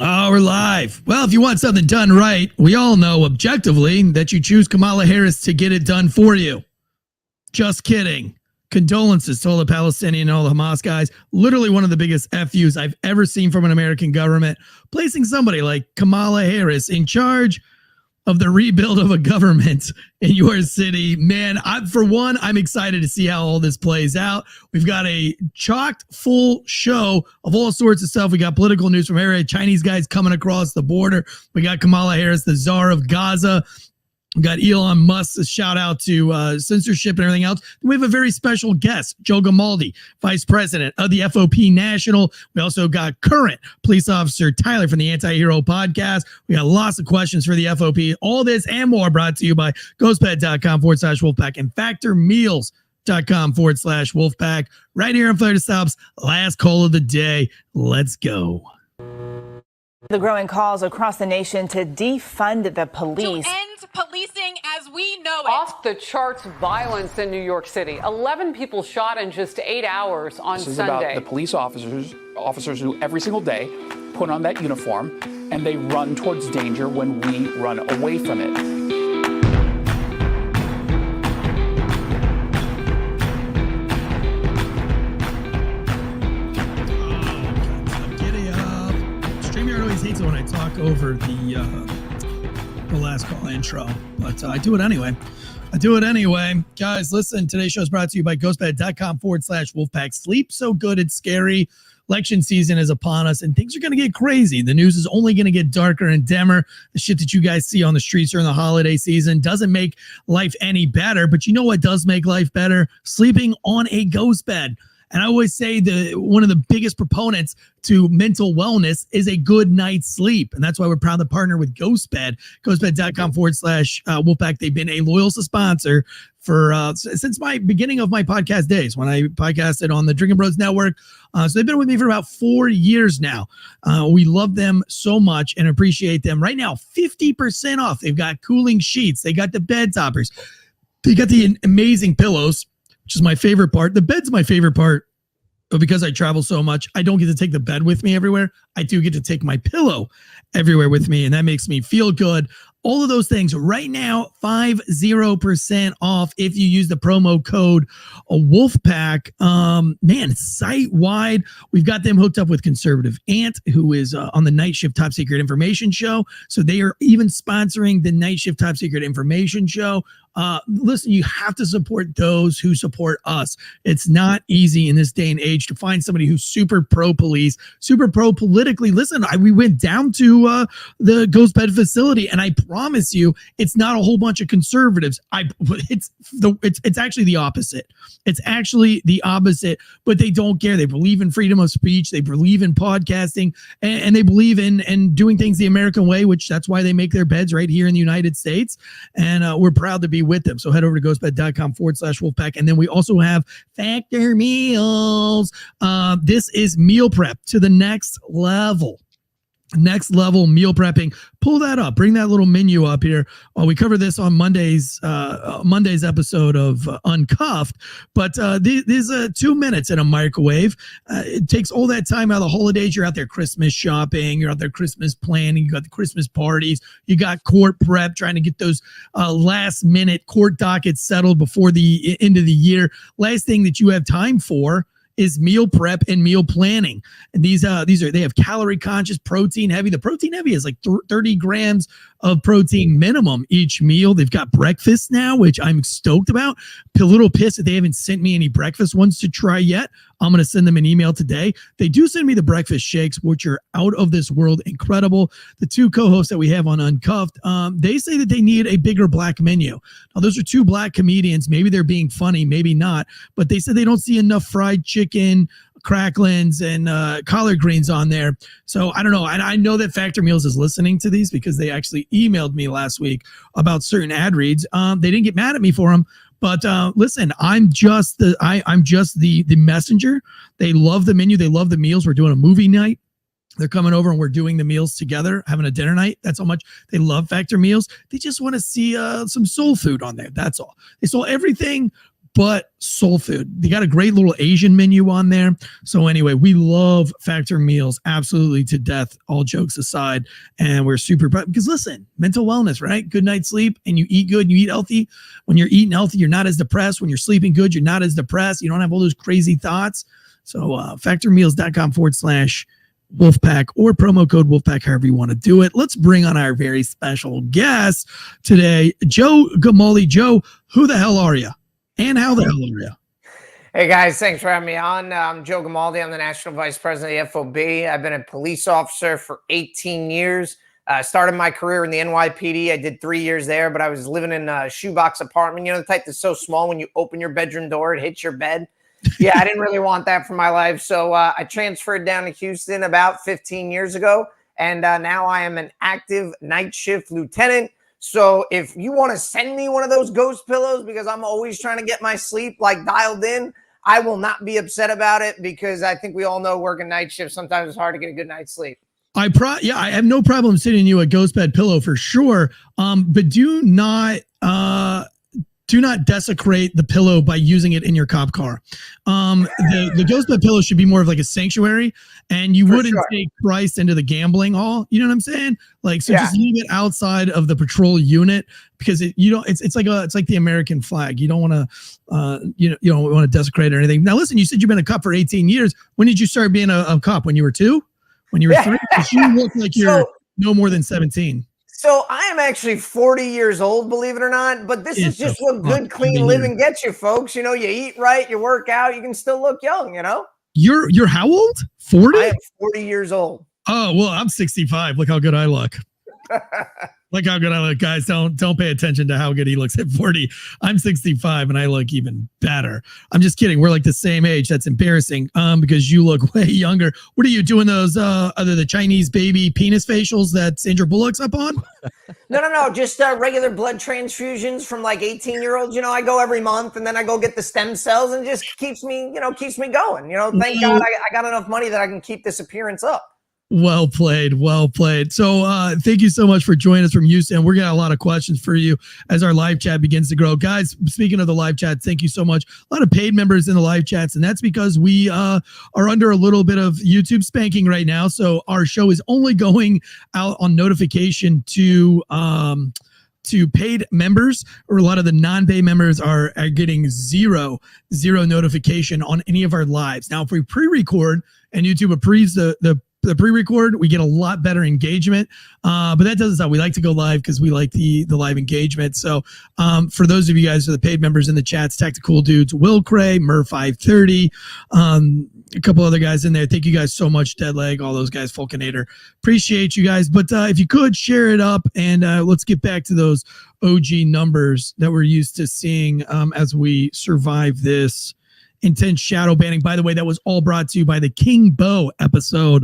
Oh, we're live. Well, if you want something done right, we all know objectively that you choose Kamala Harris to get it done for you. Just kidding. Condolences to all the Palestinian and all the Hamas guys. Literally one of the biggest FUs I've ever seen from an American government. Placing somebody like Kamala Harris in charge of the rebuild of a government in your city. Man, I'm excited to see how all this plays out. We've got a chocked full show of all sorts of stuff. We got political news from area, Chinese guys coming across the border. We got Kamala Harris, the Czar of Gaza. We got Elon Musk's shout out to censorship and everything else. We have a very special guest, Joe Gamaldi, Vice President of the FOP National. We also got current police officer Tyler from the Anti-Hero podcast. We got lots of questions for the FOP. All this and more brought to you by ghostbed.com/Wolfpack and factormeals.com/Wolfpack. Right here on Florida Stops, last call of the day. Let's go. The growing calls across the nation to defund the police. To end policing as we know it. Off the charts violence in New York City. 11 people shot in just 8 hours on Sunday. This is about the police officers who every single day put on that uniform and they run towards danger when we run away from it. Hates it when I talk over the last call intro, but I do it anyway. Guys, listen, today's show is brought to you by ghostbed.com/Wolfpack. Sleep so good it's scary. Election season is upon us and things are going to get crazy. The news is only going to get darker and dimmer. The shit that you guys see on the streets during the holiday season doesn't make life any better, but you know what does make life better? Sleeping on a ghost bed. And I always say one of the biggest proponents to mental wellness is a good night's sleep. And that's why we're proud to partner with GhostBed, ghostbed.com/Wolfpack. They've been a loyal sponsor for since my beginning of my podcast days when I podcasted on the Drinking Bros Network. So they've been with me for about 4 years now. We love them so much and appreciate them. Right now, 50% off. They've got cooling sheets. They got the bed toppers. They got the amazing pillows, which is my favorite part. The bed's my favorite part, but because I travel so much, I don't get to take the bed with me everywhere. I do get to take my pillow everywhere with me, and that makes me feel good. All of those things right now, 50% off if you use the promo code Wolfpack. Man, it's site-wide. We've got them hooked up with Conservative Ant, who is on the Night Shift Top Secret Information Show. So they are even sponsoring the Night Shift Top Secret Information Show. Listen, you have to support those who support us. It's not easy in this day and age to find somebody who's super pro-police, super pro-politically. Listen, we went down to the Ghost Bed facility, and I promise you, it's not a whole bunch of conservatives. It's actually the opposite. It's actually the opposite, but they don't care. They believe in freedom of speech. They believe in podcasting, and they believe in doing things the American way, which that's why they make their beds right here in the United States. And we're proud to be with them. So head over to ghostbed.com/Wolfpack. And then we also have Factor Meals. This is meal prep to the next level. Next level meal prepping. Pull that up. Bring that little menu up here. We cover this on Monday's episode of Uncuffed. But there's 2 minutes in a microwave. It takes all that time out of the holidays. You're out there Christmas shopping. You're out there Christmas planning. You got the Christmas parties. You got court prep, trying to get those last minute court dockets settled before the end of the year. Last thing that you have time for is meal prep and meal planning. And they have calorie conscious, protein heavy. The protein heavy is like 30 grams of protein minimum each meal. They've got breakfast now, which I'm stoked about. A little pissed that they haven't sent me any breakfast ones to try yet. I'm going to send them an email today. They do send me the breakfast shakes, which are out of this world incredible. The two co-hosts that we have on Uncuffed, they say that they need a bigger black menu. Now, those are two black comedians. Maybe they're being funny, maybe not. But they said they don't see enough fried chicken, cracklins, and collard greens on there. So I don't know. And I know that Factor Meals is listening to these because they actually emailed me last week about certain ad reads. They didn't get mad at me for them. But listen, I'm just the messenger. They love the menu. They love the meals. We're doing a movie night. They're coming over and we're doing the meals together, having a dinner night. That's how much they love Factor Meals. They just want to see some soul food on there. That's all. They sold everything but soul food. They got a great little Asian menu on there. So anyway, we love Factor meals absolutely to death, all jokes aside. And we're super proud because listen, mental wellness, right? Good night's sleep and you eat good, you eat healthy. When you're eating healthy, you're not as depressed. When you're sleeping good, you're not as depressed. You don't have all those crazy thoughts. So factormeals.com/Wolfpack or promo code Wolfpack, however you want to do it. Let's bring on our very special guest today, Joe Gamaldi. Joe, who the hell are you? And how the hell are you? Hey guys, thanks for having me on. I'm Joe Gamaldi. I'm the National Vice President of the FOB. I've been a police officer for 18 years. Started my career in the NYPD. I did 3 years there, but I was living in a shoebox apartment. You know, the type that's so small when you open your bedroom door, it hits your bed. Yeah, I didn't really want that for my life. So I transferred down to Houston about 15 years ago. And now I am an active night shift lieutenant. So if you want to send me one of those ghost pillows, because I'm always trying to get my sleep like dialed in, I will not be upset about it, because I think we all know working night shift, sometimes it's hard to get a good night's sleep. I have no problem sending you a ghost bed pillow for sure. But do not desecrate the pillow by using it in your cop car. The ghost bed pillow should be more of like a sanctuary, and you wouldn't take Christ into the gambling hall. You know what I'm saying? Like, so just leave it outside of the patrol unit, because it's like the American flag. You don't want to, you don't want to desecrate or anything. Now, listen, you said you've been a cop for 18 years. When did you start being a cop? When you were 2? When you were 3? You look like you're no more than 17. So I am actually 40 years old, believe it or not, but this is just what good, clean living gets you, folks. You know, you eat right, you work out, you can still look young, you know? You're how old? 40? I am 40 years old. Oh, well, I'm 65. Look how good I look. Look how good I look, guys. Don't pay attention to how good he looks at 40. I'm 65 and I look even better. I'm just kidding. We're like the same age. That's embarrassing. Because you look way younger. What are you doing those other the Chinese baby penis facials that Sandra Bullock's up on? No. Just regular blood transfusions from like 18-year-olds. You know, I go every month and then I go get the stem cells, and it just keeps me going. You know, thank God I got enough money that I can keep this appearance up. Well played. Well played. So thank you so much for joining us from Houston. We're getting a lot of questions for you as our live chat begins to grow. Guys, speaking of the live chat, thank you so much. A lot of paid members in the live chats, and that's because we are under a little bit of YouTube spanking right now. So our show is only going out on notification to paid members, or a lot of the non-paid members are getting zero notification on any of our lives. Now, if we pre-record and YouTube approves the pre-record, we get a lot better engagement, but that doesn't stop. We like to go live because we like the live engagement. So for those of you guys who are the paid members in the chats, Tactical Dudes, Will Cray, Mur530, a couple other guys in there. Thank you guys so much, Deadleg, all those guys, Fulcanator. Appreciate you guys. But if you could share it up, and let's get back to those OG numbers that we're used to seeing as we survive this intense shadow banning. By the way, that was all brought to you by the King Bo episode.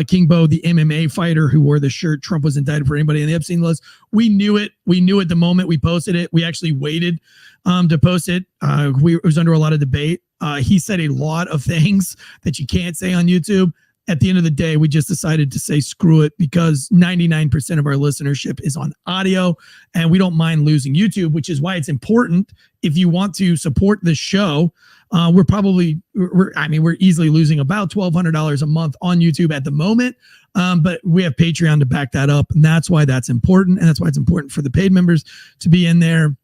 King Bo, the MMA fighter who wore the shirt Trump was indicted for. Anybody on the Epstein list? We knew it. We knew it the moment we posted it. We actually waited to post it. It was under a lot of debate. He said a lot of things that you can't say on YouTube. At the end of the day, we just decided to say screw it, because 99% of our listenership is on audio, and we don't mind losing YouTube, which is why it's important. If you want to support the show, we're easily losing about $1,200 a month on YouTube at the moment. But we have Patreon to back that up, and that's why that's important. And that's why it's important for the paid members to be in there.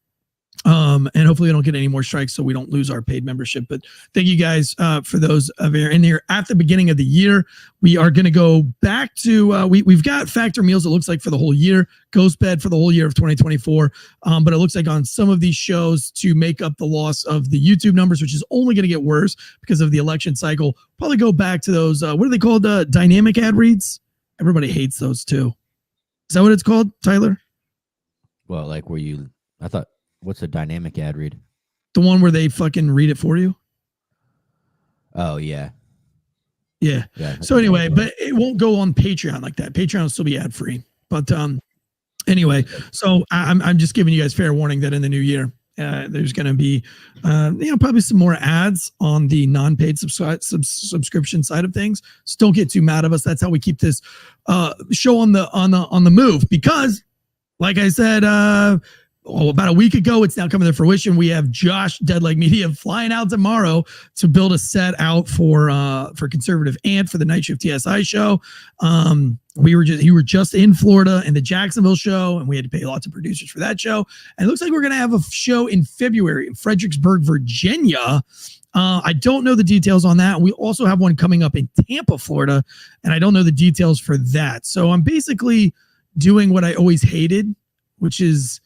And hopefully we don't get any more strikes so we don't lose our paid membership. But thank you guys for those of you in here. At the beginning of the year, we are going to go back to, we've got Factor meals, it looks like, for the whole year, Ghost Bed for the whole year of 2024. But it looks like on some of these shows, to make up the loss of the YouTube numbers, which is only going to get worse because of the election cycle, probably go back to those, what are they called? Dynamic ad reads? Everybody hates those too. Is that what it's called, Tyler? Well, like what's a dynamic ad read? The one where they fucking read it for you? Oh, yeah. Yeah. So anyway, but it won't go on Patreon like that. Patreon will still be ad free. But anyway, so I'm just giving you guys fair warning that in the new year, there's going to be, probably some more ads on the non-paid subscription side of things. So don't get too mad of us. That's how we keep this show on the move. Because, like I said, about a week ago. It's now coming to fruition. We have Josh Deadleg Media flying out tomorrow to build a set out for Conservative Ant for the Night Shift TSI show. You were just in Florida in the Jacksonville show, and we had to pay lots of producers for that show. And it looks like we're going to have a show in February in Fredericksburg, Virginia. I don't know the details on that. We also have one coming up in Tampa, Florida, and I don't know the details for that. So I'm basically doing what I always hated, which is,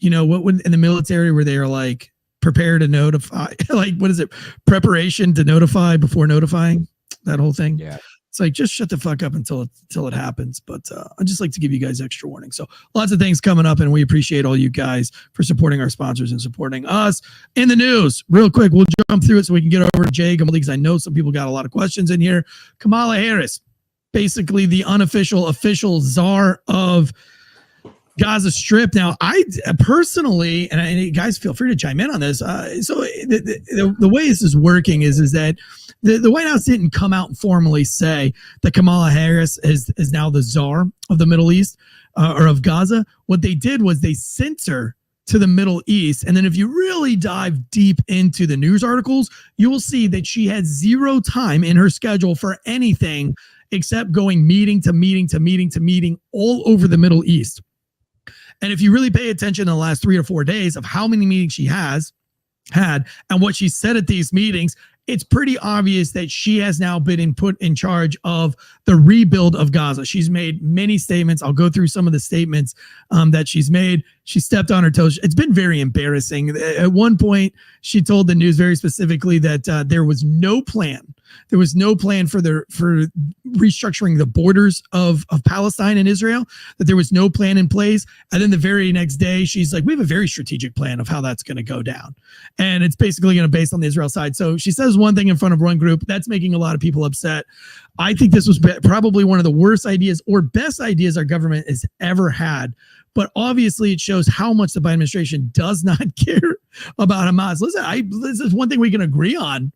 what would in the military where they are like prepare to notify, like, what is it? Preparation to notify before notifying, that whole thing. Yeah. It's like, just shut the fuck up until it happens. But I just like to give you guys extra warning. So lots of things coming up, and we appreciate all you guys for supporting our sponsors and supporting us. In the news, real quick, we'll jump through it so we can get over to Jay Gamaldi, because I know some people got a lot of questions in here. Kamala Harris, basically the official czar of Gaza Strip. Now, I personally, and guys feel free to chime in on this. So the way this is working is that the White House didn't come out and formally say that Kamala Harris is now the czar of the Middle East or of Gaza. What they did was they sent her to the Middle East. And then if you really dive deep into the news articles, you will see that she had zero time in her schedule for anything except going meeting to meeting to meeting to meeting all over the Middle East. And if you really pay attention in the last 3 or 4 days of how many meetings she has had and what she said at these meetings, it's pretty obvious that she has now been put in charge of the rebuild of Gaza. She's made many statements. I'll go through some of the statements that she's made. She stepped on her toes. It's been very embarrassing. At one point, she told the news very specifically that there was no plan. There was no plan for restructuring the borders of Palestine and Israel, that there was no plan in place. And then the very next day, she's like, we have a very strategic plan of how that's going to go down. And it's basically going to be based on the Israel side. So she says one thing in front of one group. That's making a lot of people upset. I think this was probably one of the worst ideas or best ideas our government has ever had. But obviously, it shows how much the Biden administration does not care about Hamas. Listen, this is one thing we can agree on.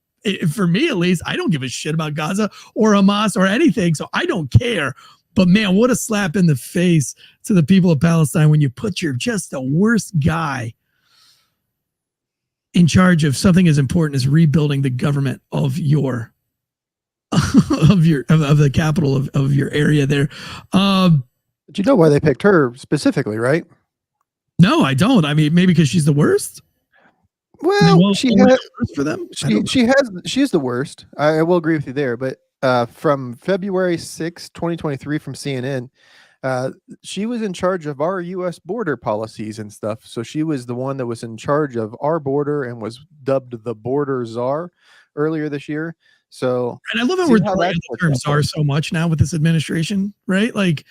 For me, at least, I don't give a shit about Gaza or Hamas or anything, so I don't care. But man, what a slap in the face to the people of Palestine when you put just the worst guy in charge of something as important as rebuilding the government of your of the capital of your area there. But you know why they picked her specifically, right? No, I don't. I mean, maybe because she's the worst. Well, she for them. She is the worst. I will agree with you there. But from February 6, 2023, from CNN, she was in charge of our U.S. border policies and stuff. So she was the one that was in charge of our border and was dubbed the border czar earlier this year. So, and I love how we're throwing the term czar so much now with this administration, right? Like,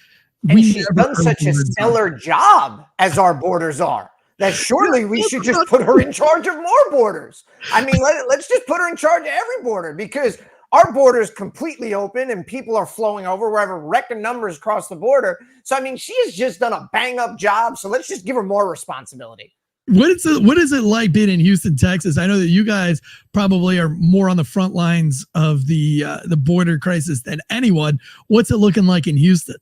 and she's done such a stellar job as our border czar that surely we should just put her in charge of more borders. I mean, let's just put her in charge of every border, because our border is completely open and people are flowing over. We're having record numbers across the border. So, I mean, she has just done a bang up job. So let's just give her more responsibility. What is it like being in Houston, Texas? I know that you guys probably are more on the front lines of the border crisis than anyone. What's it looking like in Houston?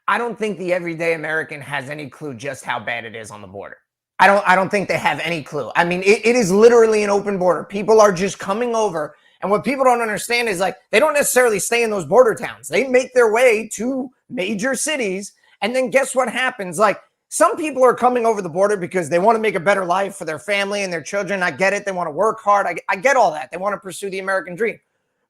I don't think the everyday American has any clue just how bad it is on the border. I don't think they have any clue. I mean, it is literally an open border. People are just coming over. And what people don't understand is, like, they don't necessarily stay in those border towns. They make their way to major cities. And then guess what happens? Like, some people are coming over the border because they want to make a better life for their family and their children. I get it. They want to work hard. I get all that. They want to pursue the American dream.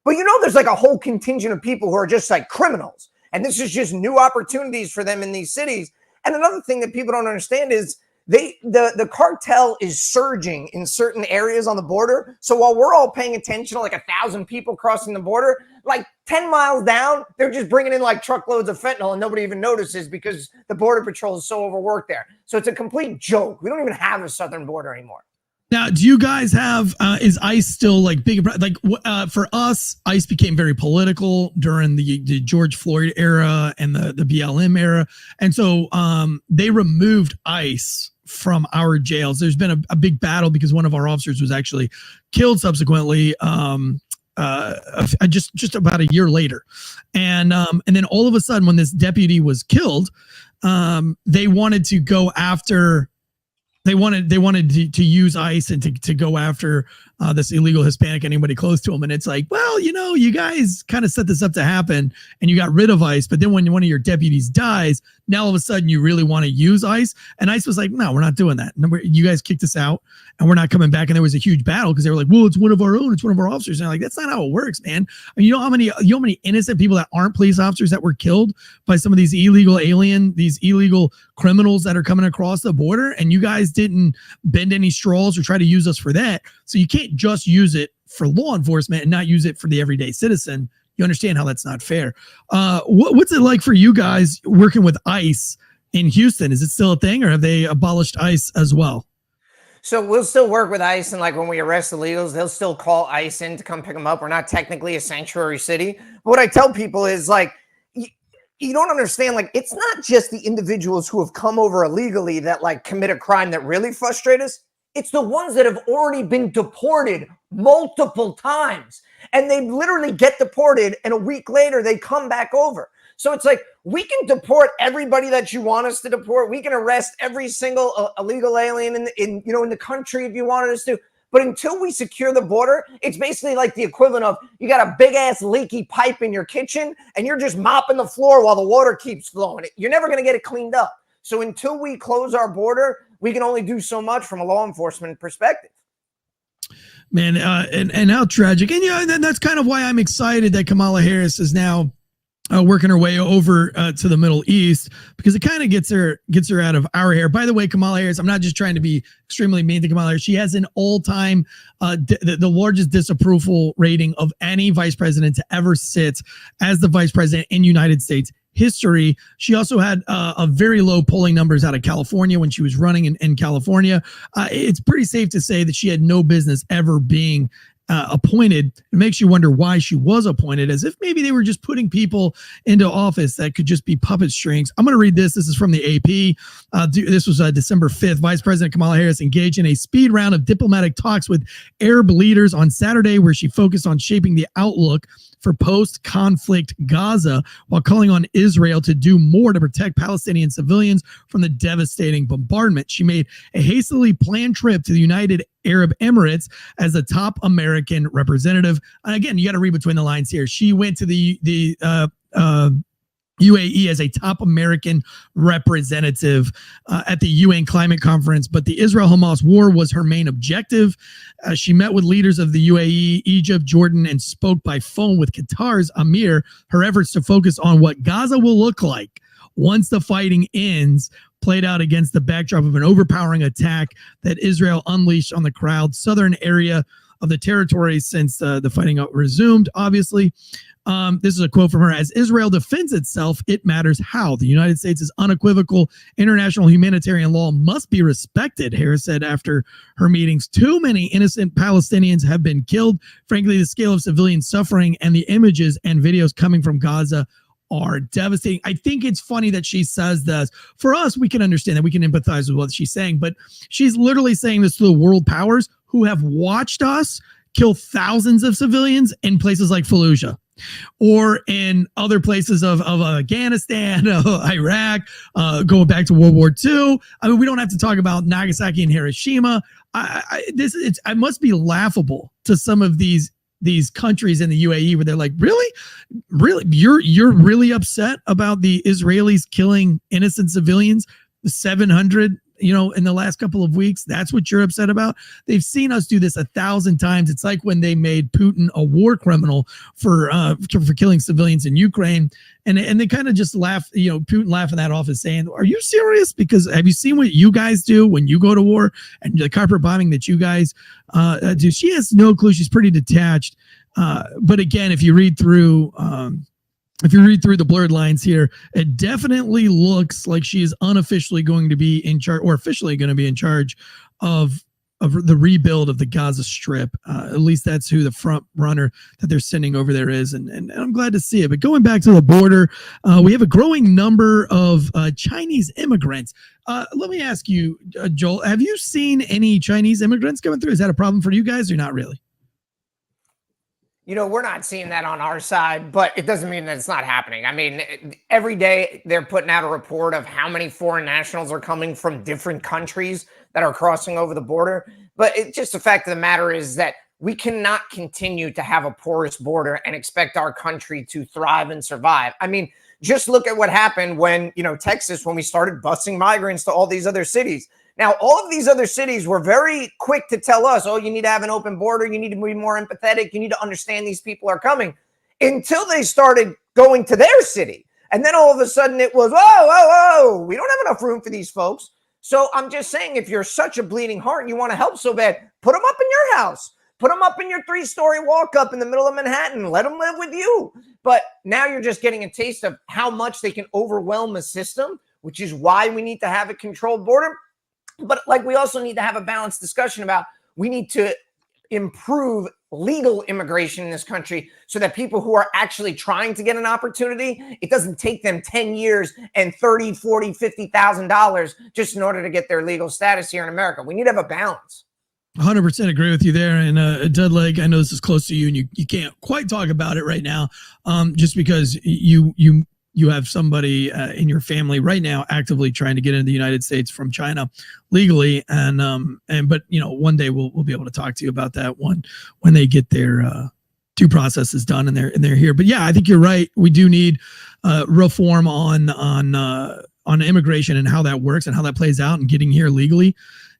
But, there's like a whole contingent of people who are just like criminals. And this is just new opportunities for them in these cities. And another thing that people don't understand is the cartel is surging in certain areas on the border. So while we're all paying attention to like 1,000 people crossing the border, like 10 miles down, they're just bringing in like truckloads of fentanyl and nobody even notices because the border patrol is so overworked there. So it's a complete joke. We don't even have a southern border anymore. Now, do you guys have, is ICE still like big? Like for us, ICE became very political during the George Floyd era and the BLM era. And so they removed ICE from our jails. There's been a big battle because one of our officers was actually killed subsequently just about a year later. And then all of a sudden when this deputy was killed, they wanted to go after they wanted to use ICE and to go after this illegal Hispanic, anybody close to them. And it's like, well, you guys kind of set this up to happen and you got rid of ICE. But then when one of your deputies dies, now all of a sudden you really want to use ICE. And ICE was like, no, we're not doing that. You guys kicked us out and we're not coming back. And there was a huge battle because they were like, well, it's one of our own. It's one of our officers. And I'm like, that's not how it works, man. I mean, you know how many innocent people that aren't police officers that were killed by some of these illegal criminals that are coming across the border, and you guys didn't bend any straws or try to use us for that. So you can't just use it for law enforcement and not use it for the everyday citizen. You understand how that's not fair. What's it like for you guys working with ICE in Houston? Is it still a thing, or have they abolished ICE as well? So we'll still work with ICE, and like when we arrest illegals, they'll still call ICE in to come pick them up. We're not technically a sanctuary city. But what I tell people is like, you don't understand, like, it's not just the individuals who have come over illegally that like commit a crime that really frustrate us. It's the ones that have already been deported multiple times, and they literally get deported and a week later they come back over. So it's like, we can deport everybody that you want us to deport. We can arrest every single illegal alien in the country if you wanted us to. But until we secure the border, it's basically like the equivalent of you got a big ass leaky pipe in your kitchen and you're just mopping the floor while the water keeps flowing. You're never going to get it cleaned up. So until we close our border, we can only do so much from a law enforcement perspective. Man, and how tragic. And that's kind of why I'm excited that Kamala Harris is now working her way over to the Middle East, because it kind of gets her out of our hair. By the way, Kamala Harris, I'm not just trying to be extremely mean to Kamala Harris. She has an all-time, the largest disapproval rating of any vice president to ever sit as the vice president in United States history. She also had a very low polling numbers out of California when she was running in California. It's pretty safe to say that she had no business ever being appointed. It makes you wonder why she was appointed, as if maybe they were just putting people into office that could just be puppet strings. I'm going to read this. This is from the AP. This was December 5th. Vice President Kamala Harris engaged in a speed round of diplomatic talks with Arab leaders on Saturday, where she focused on shaping the outlook for post-conflict Gaza while calling on Israel to do more to protect Palestinian civilians from the devastating bombardment. She made a hastily planned trip to the United Arab Emirates as the top American representative. And again, you got to read between the lines here. She went to the UAE as a top American representative at the UN climate conference, but the Israel-Hamas war was her main objective. She met with leaders of the UAE, Egypt, Jordan, and spoke by phone with Qatar's Amir. Her efforts to focus on what Gaza will look like once the fighting ends played out against the backdrop of an overpowering attack that Israel unleashed on the crowded southern area of the territory since the fighting resumed, obviously. This is a quote from her. As Israel defends itself, it matters how. The United States' unequivocal international humanitarian law must be respected, Harris said after her meetings. Too many innocent Palestinians have been killed. Frankly, the scale of civilian suffering and the images and videos coming from Gaza are devastating. I think it's funny that she says this. For us, we can understand that, we can empathize with what she's saying, but she's literally saying this to the world powers who have watched us kill thousands of civilians in places like Fallujah or in other places of Afghanistan, Iraq, going back to World War II. I mean, we don't have to talk about Nagasaki and Hiroshima. I must be laughable to some of these countries in the UAE where they're like, really, you're really upset about the Israelis killing innocent civilians, 700, in the last couple of weeks. That's what you're upset about. They've seen us do this 1,000 times. It's like when they made Putin a war criminal for killing civilians in Ukraine, and they kind of just laugh. Putin laughing that off and saying, "Are you serious? Because have you seen what you guys do when you go to war and the carpet bombing that you guys do?" She has no clue. She's pretty detached. But again, if you read through the blurred lines here, it definitely looks like she is unofficially going to be in charge, or officially going to be in charge of the rebuild of the Gaza Strip. At least that's who the front runner that they're sending over there is, and I'm glad to see it. But going back to the border, we have a growing number of Chinese immigrants. Let me ask you, Joel, have you seen any Chinese immigrants coming through? Is that a problem for you guys or not really? We're not seeing that on our side, but it doesn't mean that it's not happening. I mean, every day they're putting out a report of how many foreign nationals are coming from different countries that are crossing over the border. But it's just the fact of the matter is that we cannot continue to have a porous border and expect our country to thrive and survive. I mean, just look at what happened when, Texas, when we started busing migrants to all these other cities. Now, all of these other cities were very quick to tell us, oh, you need to have an open border. You need to be more empathetic. You need to understand these people are coming, until they started going to their city. And then all of a sudden it was, whoa, we don't have enough room for these folks. So I'm just saying, if you're such a bleeding heart and you want to help so bad, put them up in your house. Put them up in your 3-story walk up in the middle of Manhattan. Let them live with you. But now you're just getting a taste of how much they can overwhelm a system, which is why we need to have a controlled border. But we also need to have a balanced discussion about, we need to improve legal immigration in this country so that people who are actually trying to get an opportunity, it doesn't take them 10 years and $30,000, $40,000, $50,000 just in order to get their legal status here in America. We need to have a balance. 100% agree with you there. And Deadleg, I know this is close to you and you can't quite talk about it right now, just because you have somebody in your family right now actively trying to get into the United States from China legally. But one day we'll be able to talk to you about that when they get their due processes done and they're here. But yeah, I think you're right. We do need reform on immigration and how that works and how that plays out and getting here legally.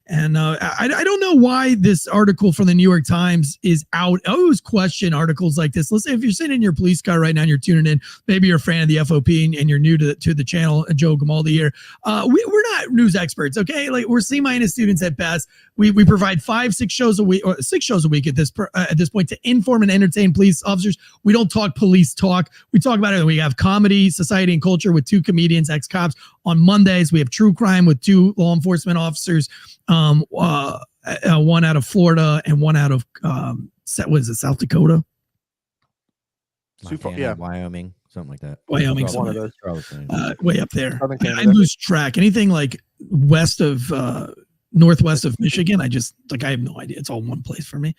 And I don't know why this article from the New York Times is out. I always question articles like this. Let's say if you're sitting in your police car right now and you're tuning in, maybe you're a fan of the FOP and you're new to the channel, Joe Gamaldi here. We're not news experts, okay? We're C- students at best. We provide 5-6 shows a week, or 6 shows a week at this point to inform and entertain police officers. We don't talk police talk. We talk about it. We have comedy, society, and culture with 2 comedians, ex-cops. On Mondays, we have true crime with 2 law enforcement officers. One out of Florida and one out of South Dakota? Montana, Wyoming, something like that. Wyoming, one of those. Way up there. I lose track. Anything west of northwest of Michigan, I have no idea. It's all one place for me.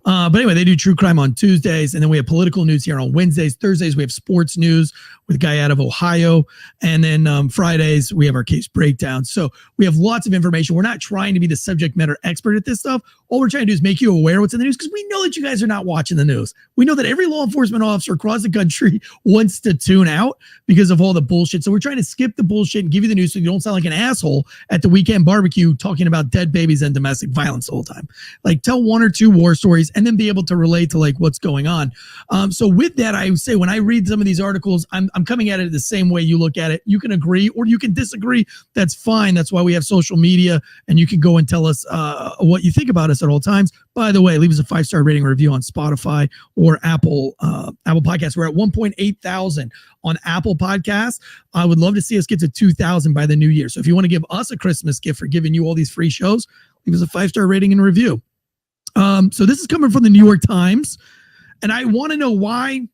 But anyway, they do true crime on Tuesdays, and then we have political news here on Wednesdays. Thursdays, we have sports news with a guy out of Ohio. And then Fridays, we have our case breakdown. So we have lots of information. We're not trying to be the subject matter expert at this stuff. All we're trying to do is make you aware of what's in the news, because we know that you guys are not watching the news. We know that every law enforcement officer across the country wants to tune out because of all the bullshit. So we're trying to skip the bullshit and give you the news so you don't sound like an asshole at the weekend barbecue talking about dead babies and domestic violence the whole time. Tell 1 or 2 war stories and then be able to relate to what's going on. So with that, I would say when I read some of these articles, I'm coming at it the same way you look at it. You can agree or you can disagree. That's fine. That's why we have social media, and you can go and tell us what you think about us at all times. By the way, leave us a 5-star rating review on Spotify or Apple Podcasts. We're at 1.8 thousand on Apple Podcasts. I would love to see us get to 2,000 by the new year. So if you want to give us a Christmas gift for giving you all these free shows, leave us a 5-star rating and review. So this is coming from the New York Times, and I want to know why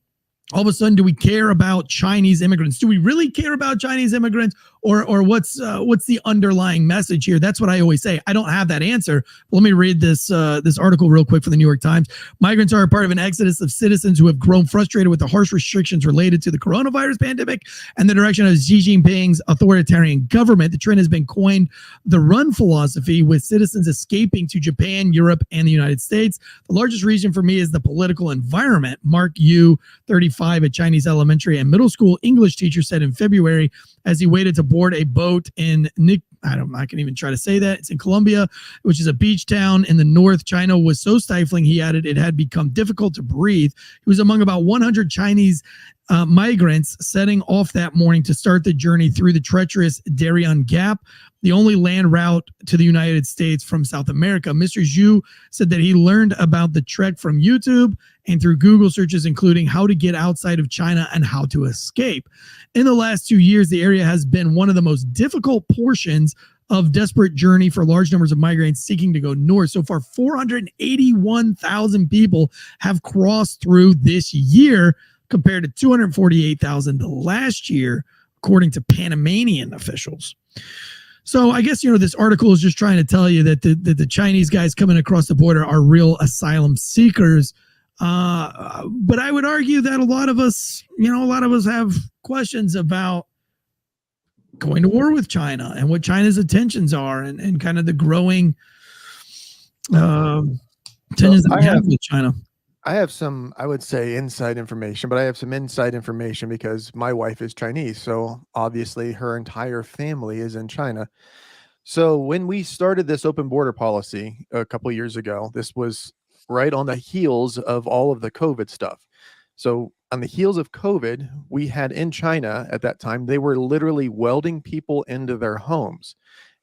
all of a sudden do we care about Chinese immigrants? Do we really care about Chinese immigrants, or what's the underlying message here? That's what I always say. I don't have that answer. Let me read this article real quick from the New York Times. Migrants are a part of an exodus of citizens who have grown frustrated with the harsh restrictions related to the coronavirus pandemic and the direction of Xi Jinping's authoritarian government. The trend has been coined the run philosophy, with citizens escaping to Japan, Europe, and the United States. The largest reason for me is the political environment. Mark Yu, 35, a Chinese elementary and middle school English teacher, said in February as he waited to board a boat in I can even try to say that. It's in Columbia, which is a beach town in the north. China was so stifling, he added, it had become difficult to breathe. He was among about 100 Chinese migrants setting off that morning to start the journey through the treacherous Darien Gap, the only land route to the United States from South America. Mr. Zhu said that he learned about the trek from YouTube and through Google searches, including how to get outside of China and how to escape. In the last 2 years, the area has been one of the most difficult portions of desperate journey for large numbers of migrants seeking to go north. So far, 481,000 people have crossed through this year, compared to 248,000 last year, according to Panamanian officials. So I guess, this article is just trying to tell you that the Chinese guys coming across the border are real asylum seekers. But I would argue that a lot of us have questions about going to war with China and what China's intentions are, and kind of the growing tensions that we have with China. I have some, I would say, inside information, but I have some inside information because my wife is Chinese. So obviously her entire family is in China. So when we started this open border policy a couple of years ago, this was right on the heels of all of the COVID stuff. So on the heels of COVID, we had in China at that time, they were literally welding people into their homes.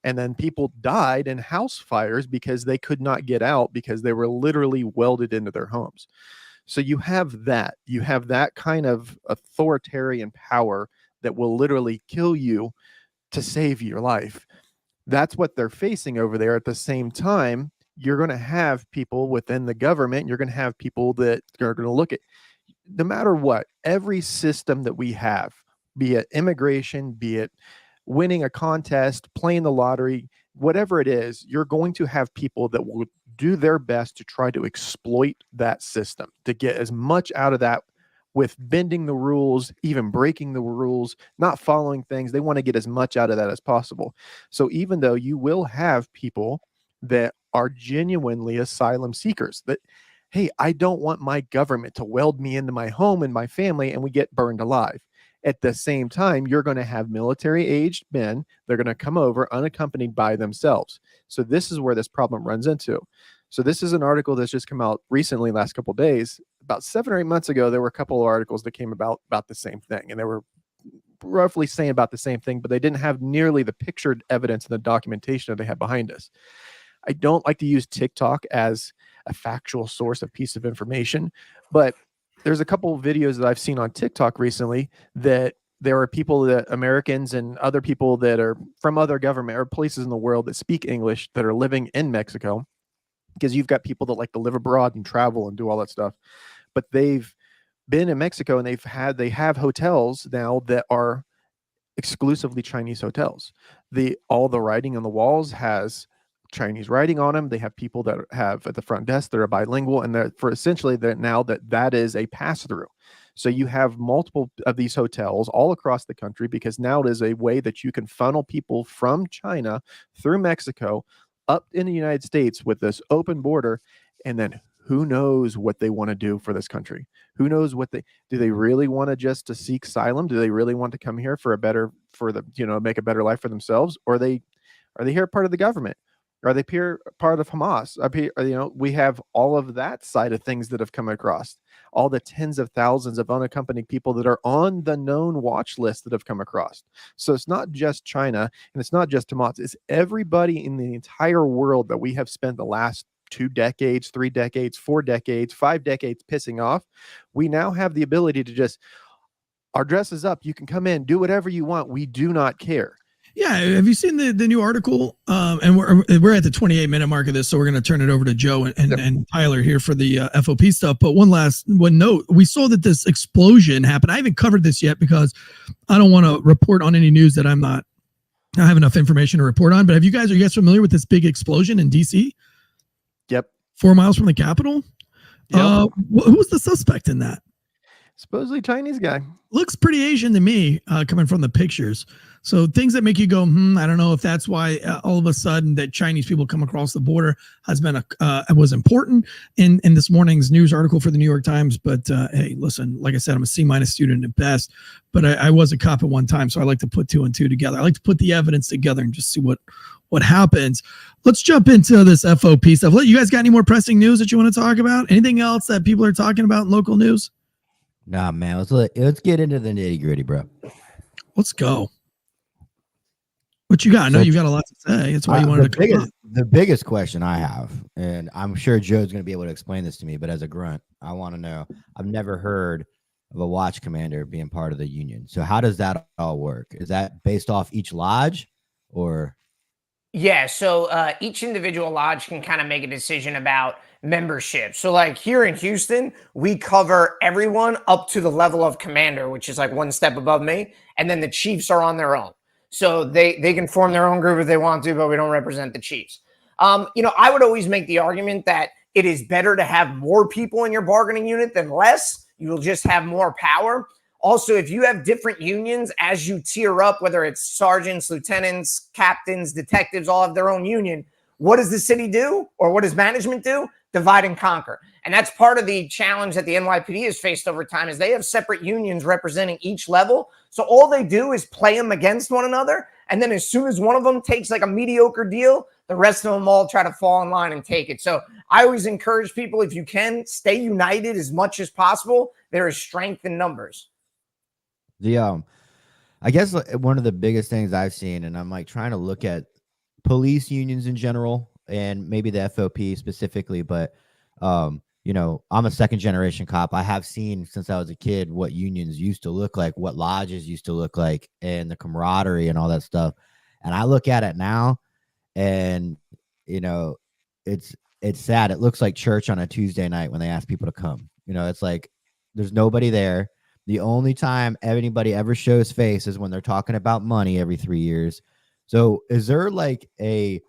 And then people died in house fires because they could not get out because they were literally welded into their homes. So you have that kind of authoritarian power that will literally kill you to save your life. That's what they're facing over there. At the same time, you're going to have people within the government. You're going to have people that are going to look at, no matter what, every system that we have, be it immigration, be it winning a contest, playing the lottery, whatever it is, you're going to have people that will do their best to try to exploit that system, to get as much out of that with bending the rules, even breaking the rules, not following things. They want to get as much out of that as possible. So even though you will have people that are genuinely asylum seekers, that, hey, I don't want my government to weld me into my home and my family and we get burned alive. At the same time, you're going to have military-aged men. They're going to come over unaccompanied by themselves. So this is where this problem runs into. So this is an article that's just come out recently, last couple of days. About 7 or 8 months ago, there were a couple of articles that came about the same thing. And they were roughly saying about the same thing, but they didn't have nearly the pictured evidence and the documentation that they had behind us. I don't like to use TikTok as a factual source, a piece of information, but there's a couple of videos that I've seen on TikTok recently that there are people, that Americans and other people that are from other government or places in the world that speak English that are living in Mexico, because you've got people that like to live abroad and travel and do all that stuff, but they've been in Mexico and they have hotels now that are exclusively Chinese hotels. All the writing on the walls has Chinese writing on them. They have people that have at the front desk that are bilingual, and that is a pass-through. So you have multiple of these hotels all across the country, because now it is a way that you can funnel people from China through Mexico up in the United States with this open border. And then who knows what they want to do for this country? Who knows do they really want to seek asylum? Do they really want to come here make a better life for themselves? Or are they here part of the government? Are they part of Hamas? We have all of that side of things that have come across, all the tens of thousands of unaccompanied people that are on the known watch list that have come across. So it's not just China, and it's not just Hamas. It's everybody in the entire world that we have spent the last 2 decades, 3 decades, 4 decades, 5 decades pissing off. We now have the ability to our dress is up. You can come in, do whatever you want. We do not care. Yeah, have you seen the new article? And we're at the 28-minute mark of this, so we're going to turn it over to Joe and Tyler here for the FOP stuff. But one note: we saw that this explosion happened. I haven't covered this yet because I don't want to report on any news that I have enough information to report on. But are you guys familiar with this big explosion in DC? Yep. 4 miles from the Capitol. Yep. Who was the suspect in that? Supposedly Chinese guy. Looks pretty Asian to me, coming from the pictures. So things that make you go, I don't know if that's why all of a sudden that Chinese people come across the border was important in this morning's news article for the New York Times. But hey, listen, like I said, I'm a C- student at best, but I was a cop at one time, so I like to put 2 and 2 together. I like to put the evidence together and just see what happens. Let's jump into this FOP stuff. You guys got any more pressing news that you want to talk about? Anything else that people are talking about in local news? Nah, man. Let's get into the nitty gritty, bro. Let's go. What you got? I know you got a lot to say. That's why you wanted to come up. The biggest question I have, and I'm sure Joe's going to be able to explain this to me, but as a grunt, I want to know. I've never heard of a watch commander being part of the union. So how does that all work? Is that based off each lodge, or? Yeah, so each individual lodge can kind of make a decision about membership. So like here in Houston, we cover everyone up to the level of commander, which is like one step above me. And then the chiefs are on their own. So they can form their own group if they want to, but we don't represent the chiefs. I would always make the argument that it is better to have more people in your bargaining unit than less. You will just have more power. Also, if you have different unions as you tier up, whether it's sergeants, lieutenants, captains, detectives, all have their own union, what does the city do, or what does management do? Divide and conquer. And that's part of the challenge that the NYPD has faced over time, is they have separate unions representing each level. So all they do is play them against one another. And then as soon as one of them takes like a mediocre deal, the rest of them all try to fall in line and take it. So I always encourage people, if you can, stay united as much as possible. There is strength in numbers. I guess one of the biggest things I've seen, and I'm like trying to look at police unions in general and maybe the FOP specifically, but you know, I'm a second generation cop. I have seen since I was a kid what unions used to look like, what lodges used to look like, and the camaraderie and all that stuff. And I look at it now, and you know, it's sad. It looks like church on a Tuesday night when they ask people to come. You know, it's like there's nobody there. The only time anybody ever shows face is when they're talking about money every 3 years. So is there like a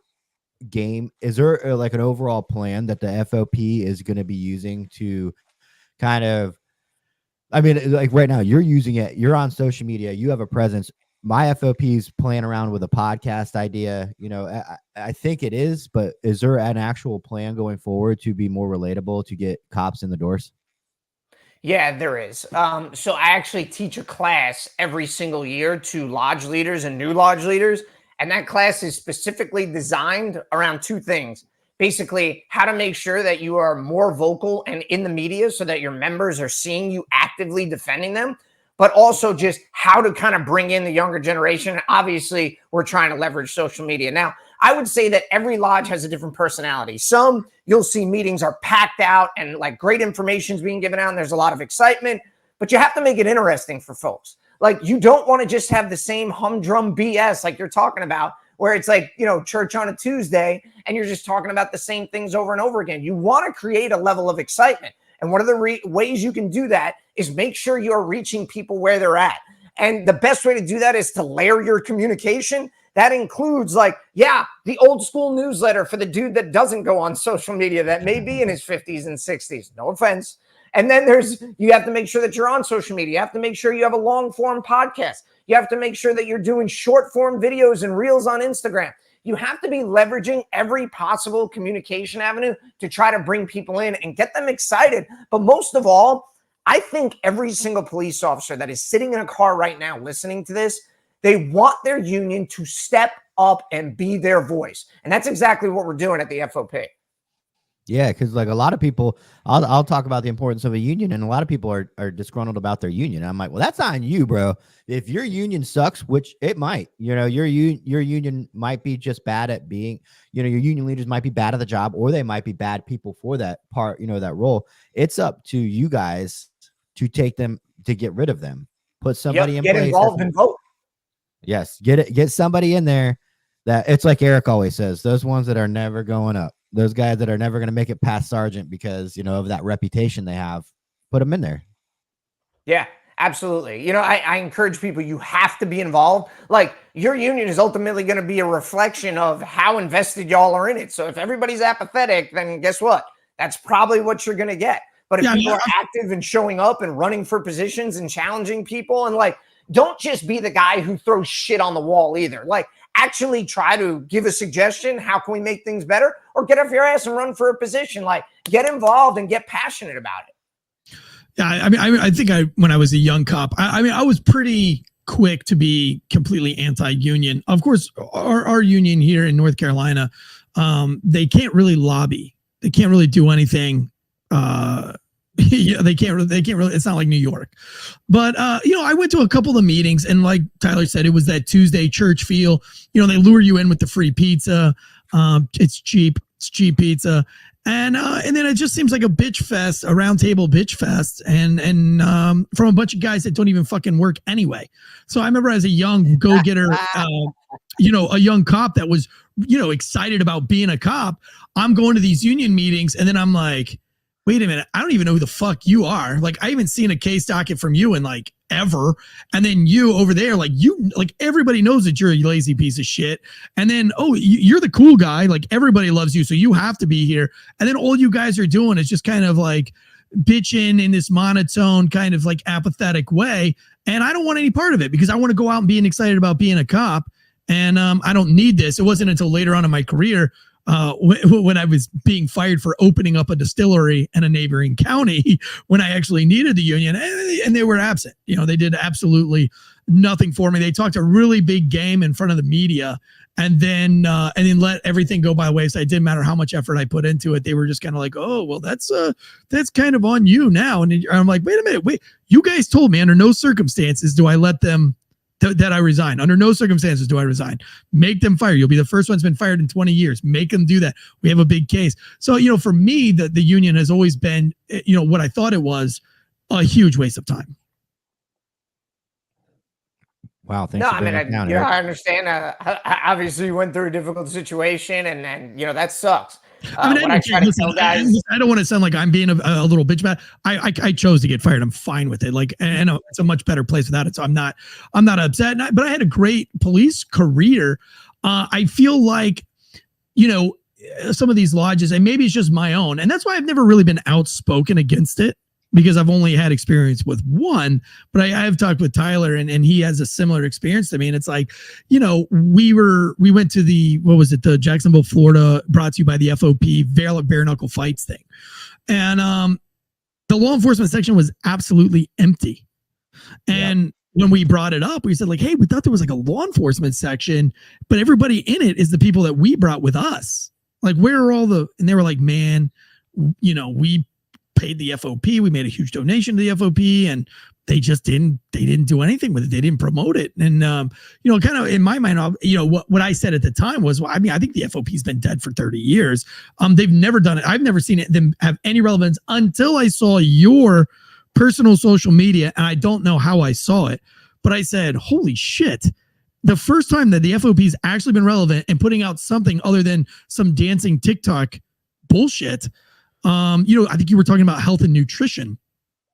game? Is there like an overall plan that the FOP is going to be using to kind of, I mean, like right now you're using it, you're on social media, you have a presence. My FOP's playing around with a podcast idea. You know, I think it is, but is there an actual plan going forward to be more relatable, to get cops in the doors? Yeah, there is. So I actually teach a class every single year to lodge leaders and new lodge leaders. And that class is specifically designed around two things. Basically, how to make sure that you are more vocal and in the media so that your members are seeing you actively defending them, but also just how to kind of bring in the younger generation. Obviously, we're trying to leverage social media. Now, I would say that every lodge has a different personality. Some you'll see meetings are packed out and like great information is being given out and there's a lot of excitement, but you have to make it interesting for folks. Like, you don't want to just have the same humdrum BS like you're talking about, where it's like, you know, church on a Tuesday and you're just talking about the same things over and over again. You want to create a level of excitement. And one of the ways you can do that is make sure you're reaching people where they're at. And the best way to do that is to layer your communication. That includes like, yeah, the old school newsletter for the dude that doesn't go on social media, that may be in his 50s and 60s. No offense. And then you have to make sure that you're on social media. You have to make sure you have a long form podcast. You have to make sure that you're doing short form videos and reels on Instagram. You have to be leveraging every possible communication avenue to try to bring people in and get them excited. But most of all, I think every single police officer that is sitting in a car right now listening to this, they want their union to step up and be their voice. And that's exactly what we're doing at the FOP. Yeah, because like a lot of people, I'll talk about the importance of a union, and a lot of people are disgruntled about their union. And I'm like, well, that's on you, bro. If your union sucks, which it might, you know, your union might be just bad at being, you know, your union leaders might be bad at the job, or they might be bad people for that part, you know, that role. It's up to you guys to take them, to get rid of them, put somebody in place. Get involved and vote. Yes, get somebody in there that, it's like Eric always says, those ones that are never going up. Those guys that are never going to make it past sergeant because, you know, of that reputation they have, put them in there. Yeah, absolutely. You know, I encourage people, you have to be involved. Like, your union is ultimately going to be a reflection of how invested y'all are in it. So if everybody's apathetic, then guess what? That's probably what you're going to get. But if people are active and showing up and running for positions and challenging people, and like, don't just be the guy who throws shit on the wall either. Like, actually try to give a suggestion. How can we make things better? Or get off your ass and run for a position. Like, get involved and get passionate about it. Yeah, I mean, I think when I was a young cop, I was pretty quick to be completely anti-union. Of course, our union here in North Carolina, they can't really lobby. They can't really do anything. Yeah, they can't really, it's not like New York, but, you know, I went to a couple of meetings, and like Tyler said, it was that Tuesday church feel. You know, they lure you in with the free pizza. It's cheap pizza. And then it just seems like a bitch fest, a round table bitch fest. And from a bunch of guys that don't even fucking work anyway. So I remember as a young go-getter, you know, a young cop that was, you know, excited about being a cop. I'm going to these union meetings, and then I'm like, wait a minute, I don't even know who the fuck you are. Like, I haven't seen a case docket from you in like ever. And then you over there, like everybody knows that you're a lazy piece of shit. And then, oh, you're the cool guy. Like everybody loves you. So you have to be here. And then all you guys are doing is just kind of like bitching in this monotone, kind of like apathetic way. And I don't want any part of it because I want to go out and being excited about being a cop. And I don't need this. It wasn't until later on in my career when I was being fired for opening up a distillery in a neighboring county when I actually needed the union, and they were absent. You know, they did absolutely nothing for me. They talked a really big game in front of the media, and then let everything go by the wayside. It didn't matter how much effort I put into it. They were just kind of like, oh, well, that's kind of on you now. And I'm like, wait a minute, you guys told me under no circumstances do I let them that I resign. Under no circumstances do I resign. Make them fire. You'll be the first one that's been fired in 20 years. Make them do that. We have a big case. So, you know, for me, the union has always been, you know, what I thought it was, a huge waste of time. Wow. Thanks. No, I mean, I understand. Obviously, you went through a difficult situation, and you know that sucks. I mean, I don't want to sound like I'm being a little bitch about it. I chose to get fired. I'm fine with it. Like, and it's a much better place without it. So I'm not upset. But I had a great police career. I feel like, you know, some of these lodges, and maybe it's just my own, and that's why I've never really been outspoken against it, because I've only had experience with one. But I have talked with Tyler, and he has a similar experience to me. And it's like, you know, we went to the Jacksonville, Florida, brought to you by the FOP bare knuckle fights thing. And the law enforcement section was absolutely empty. And when we brought it up, we said like, hey, we thought there was like a law enforcement section, but everybody in it is the people that we brought with us. Like, where are all and they were like, man, you know, we paid the FOP. We made a huge donation to the FOP, and they just didn't do anything with it. They didn't promote it. And, you know, kind of in my mind, you know, what I said at the time was, well, I mean, I think the FOP has been dead for 30 years. They've never done it. I've never seen them have any relevance until I saw your personal social media. And I don't know how I saw it, but I said, holy shit. The first time that the FOP has actually been relevant and putting out something other than some dancing TikTok bullshit. You know, I think you were talking about health and nutrition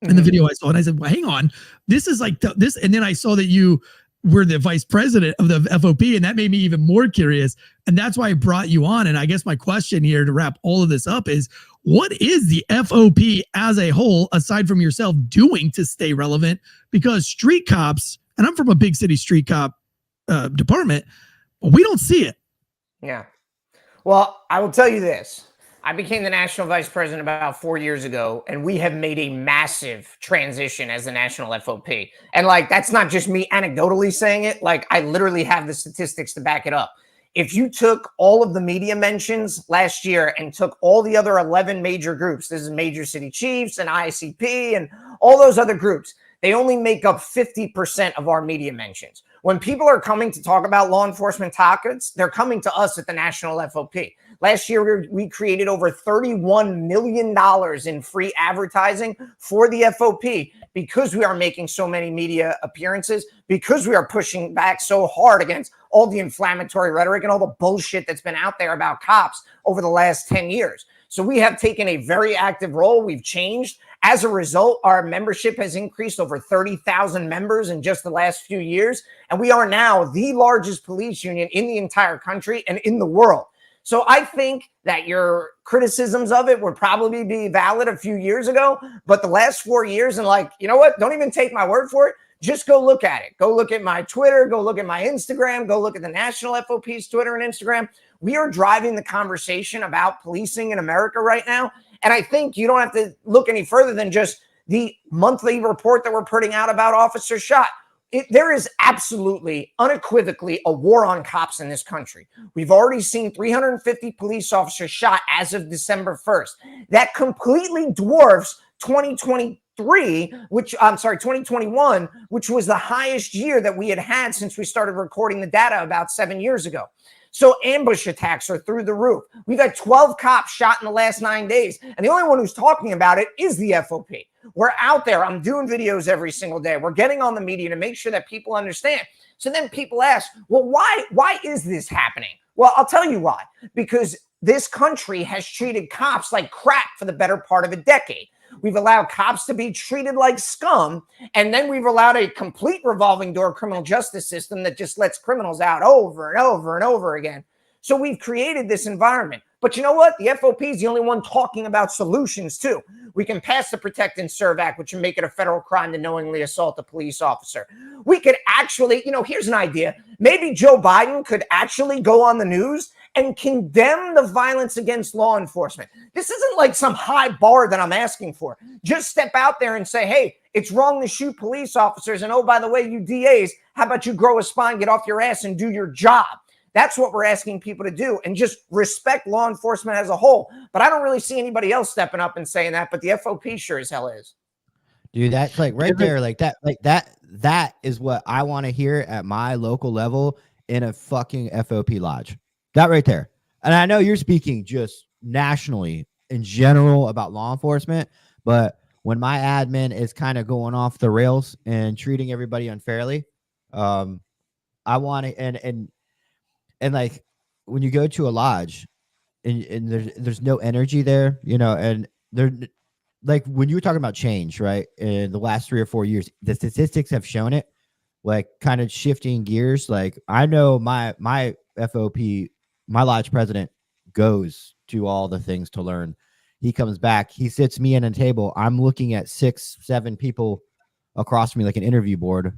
in the video I saw, and I said, well, hang on, this is like this. And then I saw that you were the vice president of the FOP, and that made me even more curious. And that's why I brought you on. And I guess my question here to wrap all of this up is, what is the FOP as a whole, aside from yourself, doing to stay relevant? Because street cops, and I'm from a big city street cop department, we don't see it. Yeah. Well, I will tell you this. I became the national vice president about 4 years ago, and we have made a massive transition as the national FOP. And like, that's not just me anecdotally saying it. Like, I literally have the statistics to back it up. If you took all of the media mentions last year and took all the other 11 major groups, this is Major City Chiefs and ICP and all those other groups, they only make up 50% of our media mentions. When people are coming to talk about law enforcement topics, they're coming to us at the national FOP. Last year, we created over $31 million in free advertising for the FOP because we are making so many media appearances, because we are pushing back so hard against all the inflammatory rhetoric and all the bullshit that's been out there about cops over the last 10 years. So we have taken a very active role. We've changed. As a result, our membership has increased over 30,000 members in just the last few years. And we are now the largest police union in the entire country and in the world. So I think that your criticisms of it would probably be valid a few years ago, but the last 4 years, and like, you know what? Don't even take my word for it. Just go look at it. Go look at my Twitter. Go look at my Instagram. Go look at the National FOP's Twitter and Instagram. We are driving the conversation about policing in America right now. And I think you don't have to look any further than just the monthly report that we're putting out about officers shot. There is absolutely, unequivocally a war on cops in this country. We've already seen 350 police officers shot as of December 1st. That completely dwarfs 2021, which was the highest year that we had since we started recording the data about 7 years ago. So ambush attacks are through the roof. We've had 12 cops shot in the last 9 days. And the only one who's talking about it is the FOP. We're out there. I'm doing videos every single day. We're getting on the media to make sure that people understand. So then people ask, well, why is this happening? Well, I'll tell you why. Because this country has treated cops like crap for the better part of a decade. We've allowed cops to be treated like scum. And then we've allowed a complete revolving door criminal justice system that just lets criminals out over and over and over again. So we've created this environment. But you know what? The FOP is the only one talking about solutions too. We can pass the Protect and Serve Act, which would make it a federal crime to knowingly assault a police officer. We could actually, here's an idea. Maybe Joe Biden could actually go on the news and condemn the violence against law enforcement. This isn't like some high bar that I'm asking for. Just step out there and say, hey, it's wrong to shoot police officers. And oh, by the way, you DAs, how about you grow a spine, get off your ass and do your job? That's what we're asking people to do, and just respect law enforcement as a whole. But I don't really see anybody else stepping up and saying that, but the FOP sure as hell is. Dude, that's like right there, that is what I want to hear at my local level in a fucking FOP lodge. That right there. And I know you're speaking just nationally in general about law enforcement, but when my admin is kind of going off the rails and treating everybody unfairly, I want to, and like when you go to a lodge and there's no energy there, and they're like, when you were talking about change, right? In the last 3 or 4 years, the statistics have shown it, like kind of shifting gears. Like I know my FOP, my lodge president goes to all the things to learn. He comes back, he sits me in a table. I'm looking at 6, 7 people across from me, like an interview board,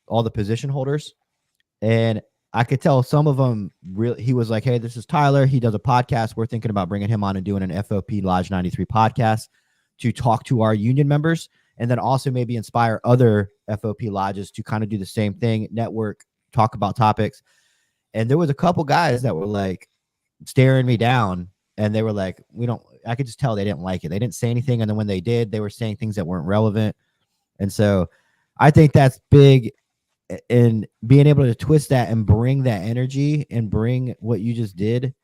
all the position holders. And I could tell some of them really, he was like, hey, this is Tyler. He does a podcast. We're thinking about bringing him on and doing an FOP Lodge 93 podcast to talk to our union members. And then also maybe inspire other FOP lodges to kind of do the same thing, network, talk about topics. And there was a couple guys that were like staring me down, and they were like, I could just tell they didn't like it. They didn't say anything. And then when they did, they were saying things that weren't relevant. And so I think that's big in being able to twist that and bring that energy and bring what you just did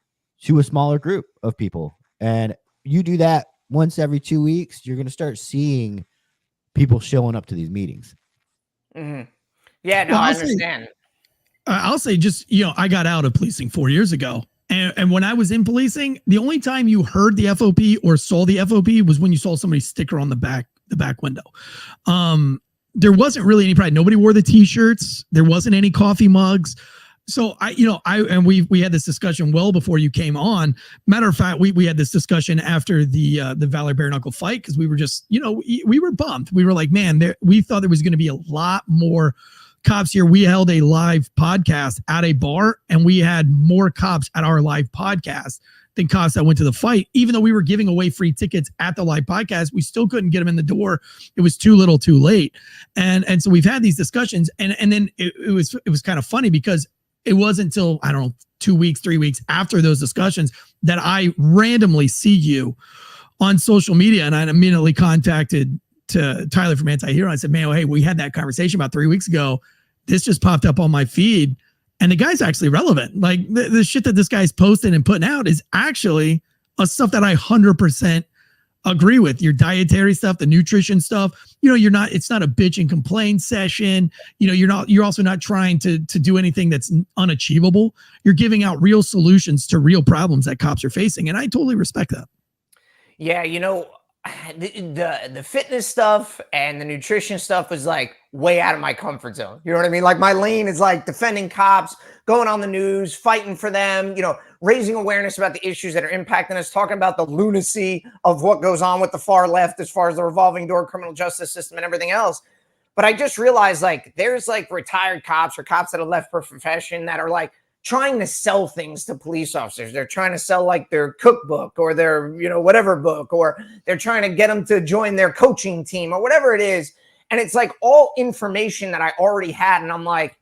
to a smaller group of people. And you do that once every 2 weeks, you're going to start seeing people showing up to these meetings. Mm-hmm. Yeah, no, I understand. I'll say just, I got out of policing 4 years ago. And when I was in policing, the only time you heard the FOP or saw the FOP was when you saw somebody's sticker on the back window. There wasn't really any pride. Nobody wore the t-shirts. There wasn't any coffee mugs. So we had this discussion well before you came on. Matter of fact, we had this discussion after the Valor Bare Knuckle fight, because we were just, we were bummed. We were like, man, we thought there was going to be a lot more cops here. We held a live podcast at a bar, and we had more cops at our live podcast than cops that went to the fight. Even though we were giving away free tickets at the live podcast, we still couldn't get them in the door. It was too little too late. And so we've had these discussions, and then it was kind of funny, because it wasn't until, I don't know, 2 weeks, 3 weeks after those discussions that I randomly see you on social media. And I immediately contacted to Tyler from Anti-Hero. I said, man, hey, we had that conversation about 3 weeks ago. This just popped up on my feed, and the guy's actually relevant. Like the shit that this guy's posting and putting out is actually stuff that I 100% agree with. Your dietary stuff, the nutrition stuff, it's not a bitch and complain session. You're also not trying to do anything that's unachievable. You're giving out real solutions to real problems that cops are facing. And I totally respect that. Yeah. The fitness stuff and the nutrition stuff is like way out of my comfort zone. You know what I mean? Like my lane is like defending cops, going on the news, fighting for them, raising awareness about the issues that are impacting us, talking about the lunacy of what goes on with the far left as far as the revolving door criminal justice system and everything else. But I just realized, like, there's like retired cops or cops that have left for profession that are like trying to sell things to police officers. They're trying to sell like their cookbook or their, whatever book, or they're trying to get them to join their coaching team or whatever it is. And it's like all information that I already had. And I'm like,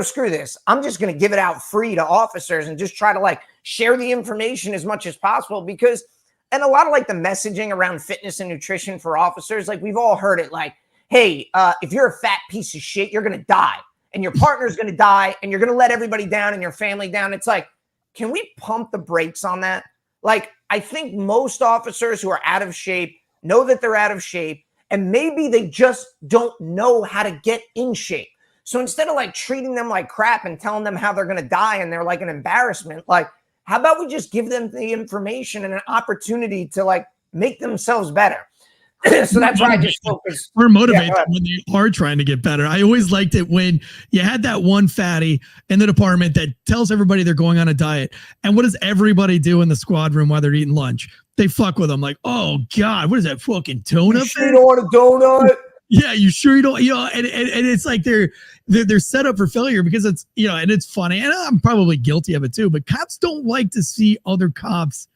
screw this. I'm just going to give it out free to officers and just try to like share the information as much as possible, because, and a lot of like the messaging around fitness and nutrition for officers, like we've all heard it, like, hey, if you're a fat piece of shit, you're going to die. And your partner's going to die, and you're going to let everybody down and your family down. It's like, can we pump the brakes on that? Like, I think most officers who are out of shape know that they're out of shape, and maybe they just don't know how to get in shape. So instead of like treating them like crap and telling them how they're going to die and they're like an embarrassment, like How about we just give them the information and an opportunity to like make themselves better? So that's why I just focus. We're motivated when they are trying to get better. I always liked it when you had that one fatty in the department that tells everybody they're going on a diet. And what does everybody do in the squad room while they're eating lunch? They fuck with them like, oh God, what is that fucking tuna? You sure you don't want a donut? Yeah, you sure you don't? You know, and it's like they're set up for failure because it's, you know, and it's funny. And I'm probably guilty of it too, but cops don't like to see other cops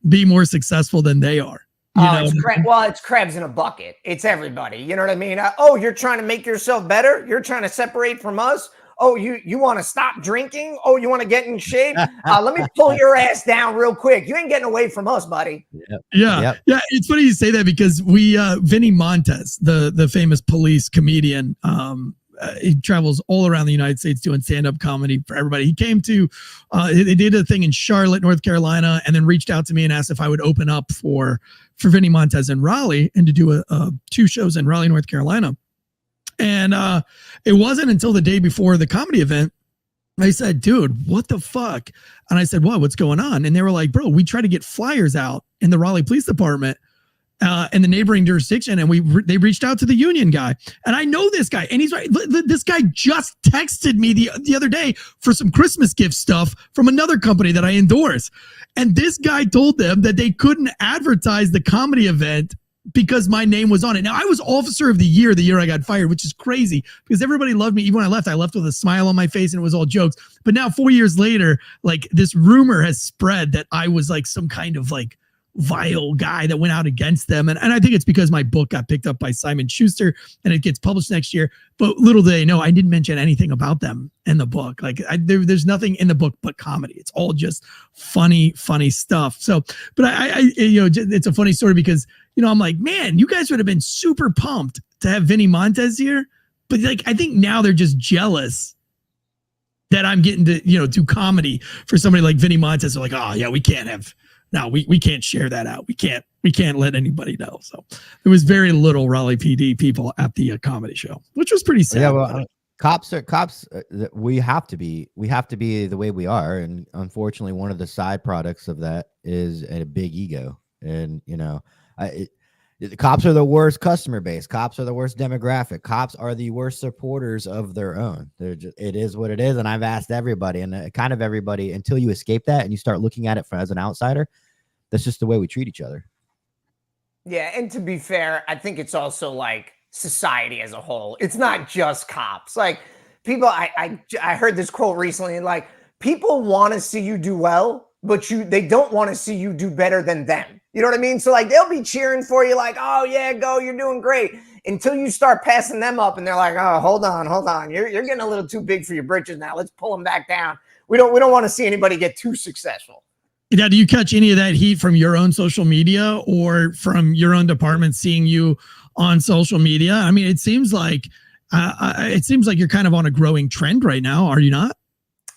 be more successful than they are. It's crabs in a bucket. It's everybody. You know what I mean? You're trying to make yourself better. You're trying to separate from us. Oh, you want to stop drinking? Oh, you want to get in shape? Let me pull your ass down real quick. You ain't getting away from us, buddy. Yeah. It's funny you say that because we, Vinny Montez, the famous police comedian, he travels all around the United States doing stand-up comedy for everybody. He came to, they did a thing in Charlotte, North Carolina, and then reached out to me and asked if I would open up for Vinny Montez in Raleigh and to do 2 shows in Raleigh, North Carolina. And it wasn't until the day before the comedy event, I said, dude, what the fuck? And I said, what's going on? And they were like, bro, we try to get flyers out in the Raleigh Police Department in the neighboring jurisdiction. And they reached out to the union guy. And I know this guy. And he's right. This guy just texted me the other day for some Christmas gift stuff from another company that I endorse. And this guy told them that they couldn't advertise the comedy event because my name was on it. Now, I was officer of the year I got fired, which is crazy because everybody loved me. Even when I left with a smile on my face and it was all jokes. But now 4 years later, like this rumor has spread that I was like some kind of like vile guy that went out against them. And I think it's because my book got picked up by Simon Schuster and it gets published next year. But little do they know, I didn't mention anything about them in the book. Like there's nothing in the book but comedy. It's all just funny stuff. So, but I it's a funny story because, you know, I'm like, man, you guys would have been super pumped to have Vinny Montez here. But like, I think now they're just jealous that I'm getting to, you know, do comedy for somebody like Vinny Montez. They're like, oh yeah, we can't share that out. We can't let anybody know. So there was very little Raleigh PD people at the comedy show, which was pretty sad. Yeah, well, cops. We have to be the way we are. And unfortunately, one of the side products of that is a big ego. And, you know, the cops are the worst customer base. Cops are the worst demographic. Cops are the worst supporters of their own. It is what it is. And I've asked everybody and kind of everybody until you escape that and you start looking at it as an outsider. That's just the way we treat each other. Yeah. And to be fair, I think it's also like society as a whole. It's not just cops. Like people, I heard this quote recently, like people want to see you do well, but they don't want to see you do better than them. You know what I mean? So like they'll be cheering for you like, oh yeah, go, you're doing great. Until you start passing them up and they're like, oh, hold on. You're getting a little too big for your britches now. Let's pull them back down. We don't want to see anybody get too successful. Now, do you catch any of that heat from your own social media or from your own department seeing you on social media? I mean, it seems like you're kind of on a growing trend right now. Are you not?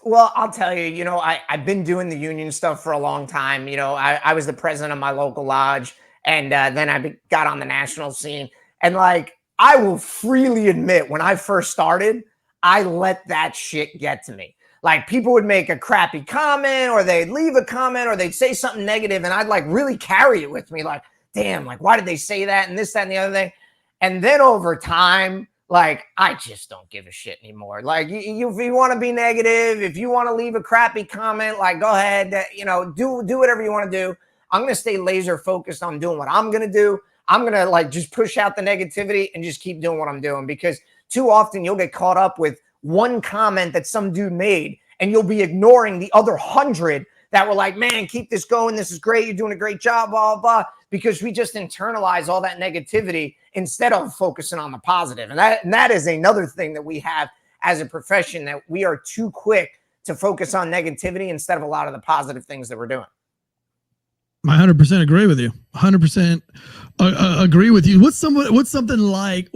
Well, I'll tell you, you know, I've been doing the union stuff for a long time. You know, I was the president of my local lodge and then I got on the national scene. And like, I will freely admit when I first started, I let that shit get to me. Like people would make a crappy comment or they'd leave a comment or they'd say something negative and I'd like really carry it with me. Like, damn, like, why did they say that? And this, that, and the other thing. And then over time, like, I just don't give a shit anymore. Like if you want to be negative, if you want to leave a crappy comment, like go ahead, you know, do whatever you want to do. I'm going to stay laser focused on doing what I'm going to do. I'm going to like just push out the negativity and just keep doing what I'm doing because too often you'll get caught up with one comment that some dude made and you'll be ignoring the other 100 that were like, man, keep this going. This is great. You're doing a great job, blah, blah, blah. Because we just internalize all that negativity instead of focusing on the positive. And that is another thing that we have as a profession, that we are too quick to focus on negativity instead of a lot of the positive things that we're doing. I 100% agree with you. 100% agree with you. What's something like,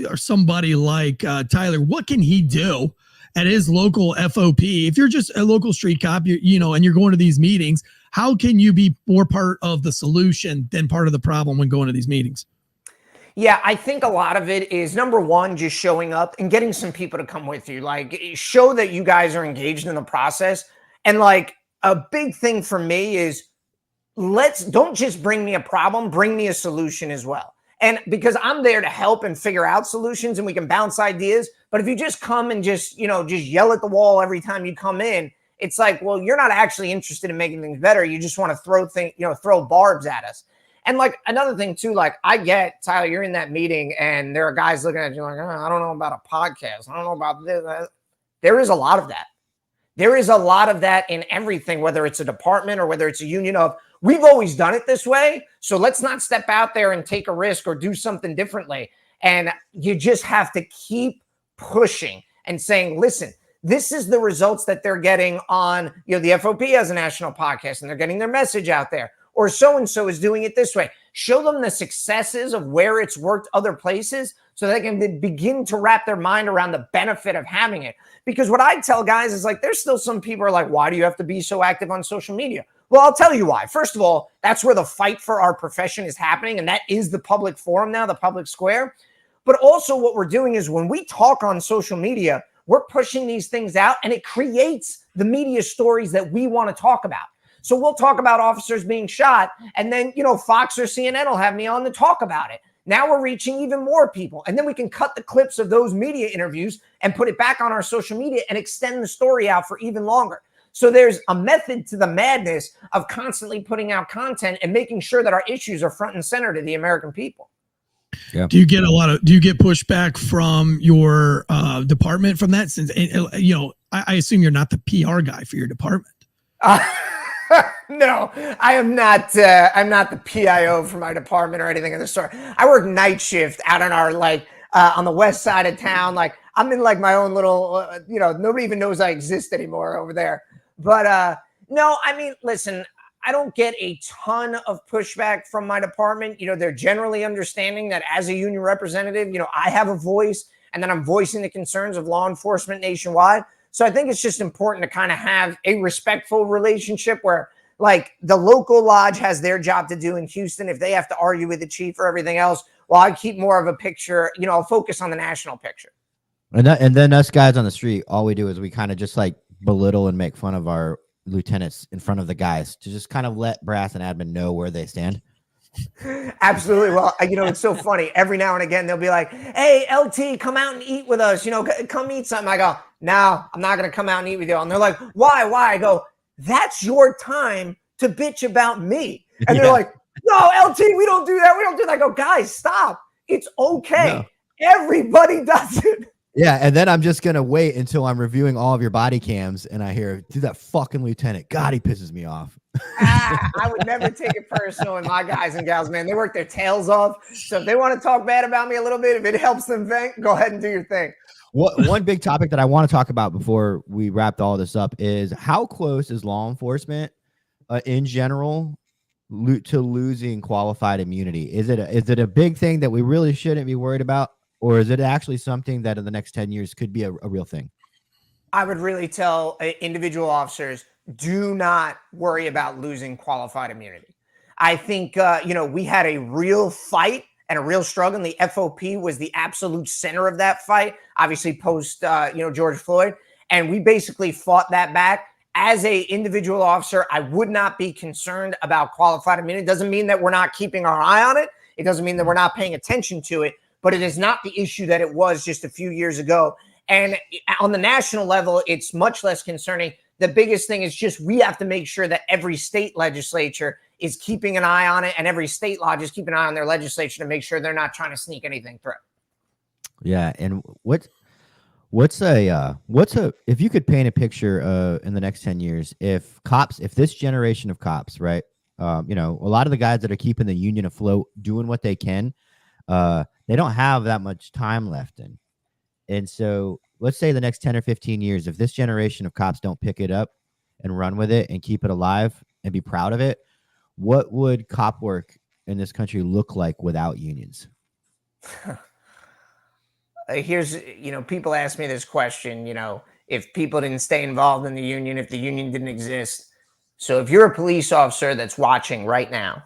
or somebody like Tyler? What can he do at his local FOP? If you're just a local street cop, you know, and you're going to these meetings, how can you be more part of the solution than part of the problem when going to these meetings? Yeah, I think a lot of it is, number one, just showing up and getting some people to come with you. Like, show that you guys are engaged in the process. And like, a big thing for me is don't just bring me a problem, bring me a solution as well. And because I'm there to help and figure out solutions and we can bounce ideas. But if you just come and just yell at the wall every time you come in, it's like, well, you're not actually interested in making things better. You just want to throw barbs at us. And like another thing too, like I get, Tyler, you're in that meeting and there are guys looking at you like, I don't know about a podcast. I don't know about this. There is a lot of that. There is a lot of that in everything, whether it's a department or whether it's a union of, we've always done it this way, so let's not step out there and take a risk or do something differently. And you just have to keep pushing and saying, listen, this is the results that they're getting on, the FOP has a national podcast and they're getting their message out there. Or so-and-so is doing it this way. Show them the successes of where it's worked other places so they can begin to wrap their mind around the benefit of having it. Because what I tell guys is like, there's still some people are like, why do you have to be so active on social media? Well, I'll tell you why. First of all, that's where the fight for our profession is happening. And that is the public forum now, the public square. But also what we're doing is when we talk on social media, we're pushing these things out and it creates the media stories that we want to talk about. So we'll talk about officers being shot and then, Fox or CNN will have me on to talk about it. Now we're reaching even more people. And then we can cut the clips of those media interviews and put it back on our social media and extend the story out for even longer. So there's a method to the madness of constantly putting out content and making sure that our issues are front and center to the American people. Yeah. Do you get pushback from your department from that? Since, I assume you're not the PR guy for your department. No, I am not. I'm not the PIO for my department or anything of the sort. I work night shift out on our on the west side of town. Like I'm in my own little, nobody even knows I exist anymore over there. But no, I mean, listen, I don't get a ton of pushback from my department. They're generally understanding that as a union representative, I have a voice and then I'm voicing the concerns of law enforcement nationwide. So I think it's just important to kind of have a respectful relationship where the local lodge has their job to do in Houston. If they have to argue with the chief or everything else, well, I keep more of a picture, I'll focus on the national picture. And then us guys on the street, all we do is we kind of just belittle and make fun of our lieutenants in front of the guys to just kind of let brass and admin know where they stand. Absolutely. Well, it's so funny. Every now and again, they'll be like, hey, LT, come out and eat with us. Come eat something. I go, no, I'm not going to come out and eat with you. And they're like, why? I go, that's your time to bitch about me. And they're like, no, LT, we don't do that. We don't do that. I go, guys, stop. It's okay. No. Everybody does it. Yeah, and then I'm just going to wait until I'm reviewing all of your body cams and I hear, dude, that fucking lieutenant, God, he pisses me off. I would never take it personal. And my guys and gals, man, they work their tails off. So if they want to talk bad about me a little bit, if it helps them vent, go ahead and do your thing. One big topic that I want to talk about before we wrap all this up is how close is law enforcement in general to losing qualified immunity? Is it a big thing that we really shouldn't be worried about? Or is it actually something that in the next 10 years could be a real thing? I would really tell individual officers, do not worry about losing qualified immunity. I think, we had a real fight and a real struggle. And the FOP was the absolute center of that fight, obviously post, George Floyd. And we basically fought that back. As a individual officer, I would not be concerned about qualified immunity. It doesn't mean that we're not keeping our eye on it. It doesn't mean that we're not paying attention to it. But it is not the issue that it was just a few years ago. And on the national level, it's much less concerning. The biggest thing is just we have to make sure that every state legislature is keeping an eye on it, and every state lodge is keeping an eye on their legislature to make sure they're not trying to sneak anything through. Yeah, and what's if you could paint a picture in the next 10 years, if this generation of cops, right, a lot of the guys that are keeping the union afloat, doing what they can, they don't have that much time left in. And so let's say the next 10 or 15 years, if this generation of cops don't pick it up and run with it and keep it alive and be proud of it, what would cop work in this country look like without unions? Here's, people ask me this question, if people didn't stay involved in the union, if the union didn't exist. So if you're a police officer that's watching right now,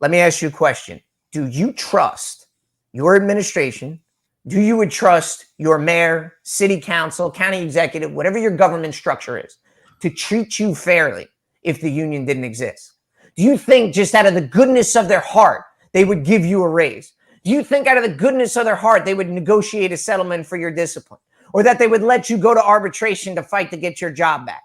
let me ask you a question. Do you trust your administration? Do you would trust your mayor, city council, county executive, whatever your government structure is? to treat you fairly if the union didn't exist? Do you think just out of the goodness of their heart, they would give you a raise? Do you think out of the goodness of their heart, they would negotiate a settlement for your discipline, or that they would let you go to arbitration to fight to get your job back?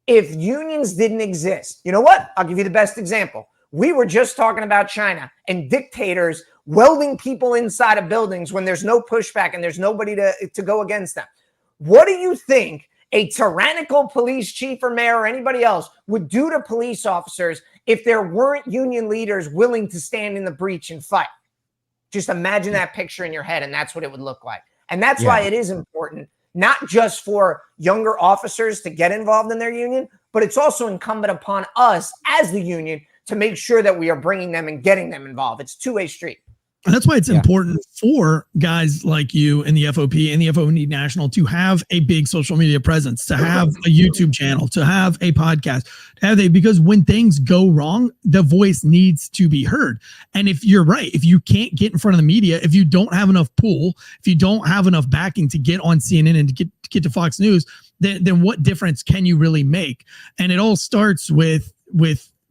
If unions didn't exist, you know what? I'll give you the best example. We were just talking about China and dictators welding people inside of buildings when there's no pushback and there's nobody to go against them. What do you think a tyrannical police chief or mayor or anybody else would do to police officers if there weren't union leaders willing to stand in the breach and fight? Just imagine that picture in your head, and that's what it would look like. And that's why it is important, not just for younger officers to get involved in their union, but it's also incumbent upon us as the union to make sure that we are bringing them and getting them involved. It's a two-way street. And that's why it's important for guys like you and the FOP and the FOP National to have a big social media presence, to have a YouTube channel, to have a podcast, because when things go wrong, the voice needs to be heard. And if you're right, if you can't get in front of the media, if you don't have enough pull, if you don't have enough backing to get on CNN and to get to Fox News, then what difference can you really make? And it all starts with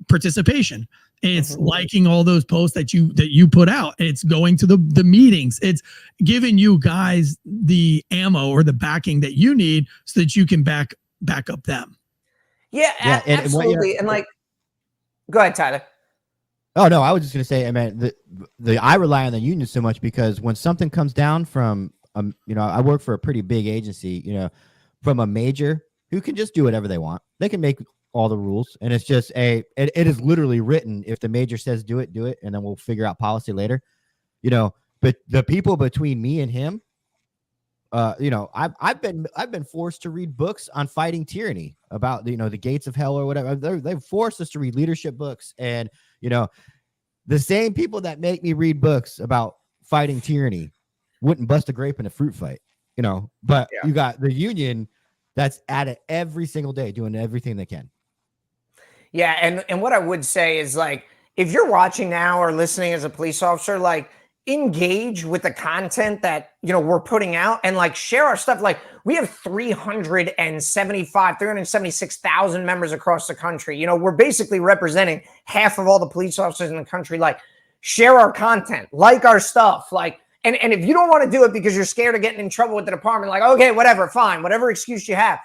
participation. It's liking all those posts that you put out. It's going to the meetings. It's giving you guys the ammo or the backing that you need so that you can back up them. Yeah, absolutely. And like, go ahead, Tyler. Oh no, I was just gonna say, I mean, I rely on the union so much because when something comes down from, I work for a pretty big agency, from a major who can just do whatever they want. They can make all the rules, and it's just it is literally written. If the major says do it, and then we'll figure out policy later. But the people between me and him, I've been forced to read books on fighting tyranny about the gates of hell or whatever. They've forced us to read leadership books, and the same people that make me read books about fighting tyranny wouldn't bust a grape in a fruit fight, But you got the union that's at it every single day, doing everything they can. Yeah, and what I would say is, like, if you're watching now or listening as a police officer, like, engage with the content that we're putting out, and like share our stuff. Like, we have 376,000 members across the country. We're basically representing half of all the police officers in the country. Like, share our content, like our stuff, like. And if you don't want to do it because you're scared of getting in trouble with the department, like, okay, whatever, fine, whatever excuse you have,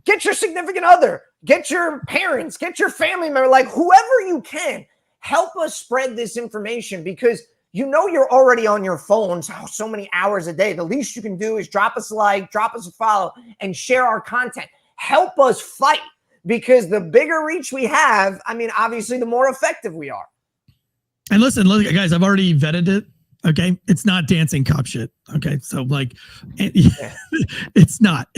get your significant other, get your parents, get your family member, like whoever you can, help us spread this information, because you're already on your phones so many hours a day. The least you can do is drop us a like, drop us a follow, and share our content. Help us fight, because the bigger reach we have, obviously the more effective we are. And listen, guys, I've already vetted it. Okay. It's not dancing cop shit. Okay. So like, it's not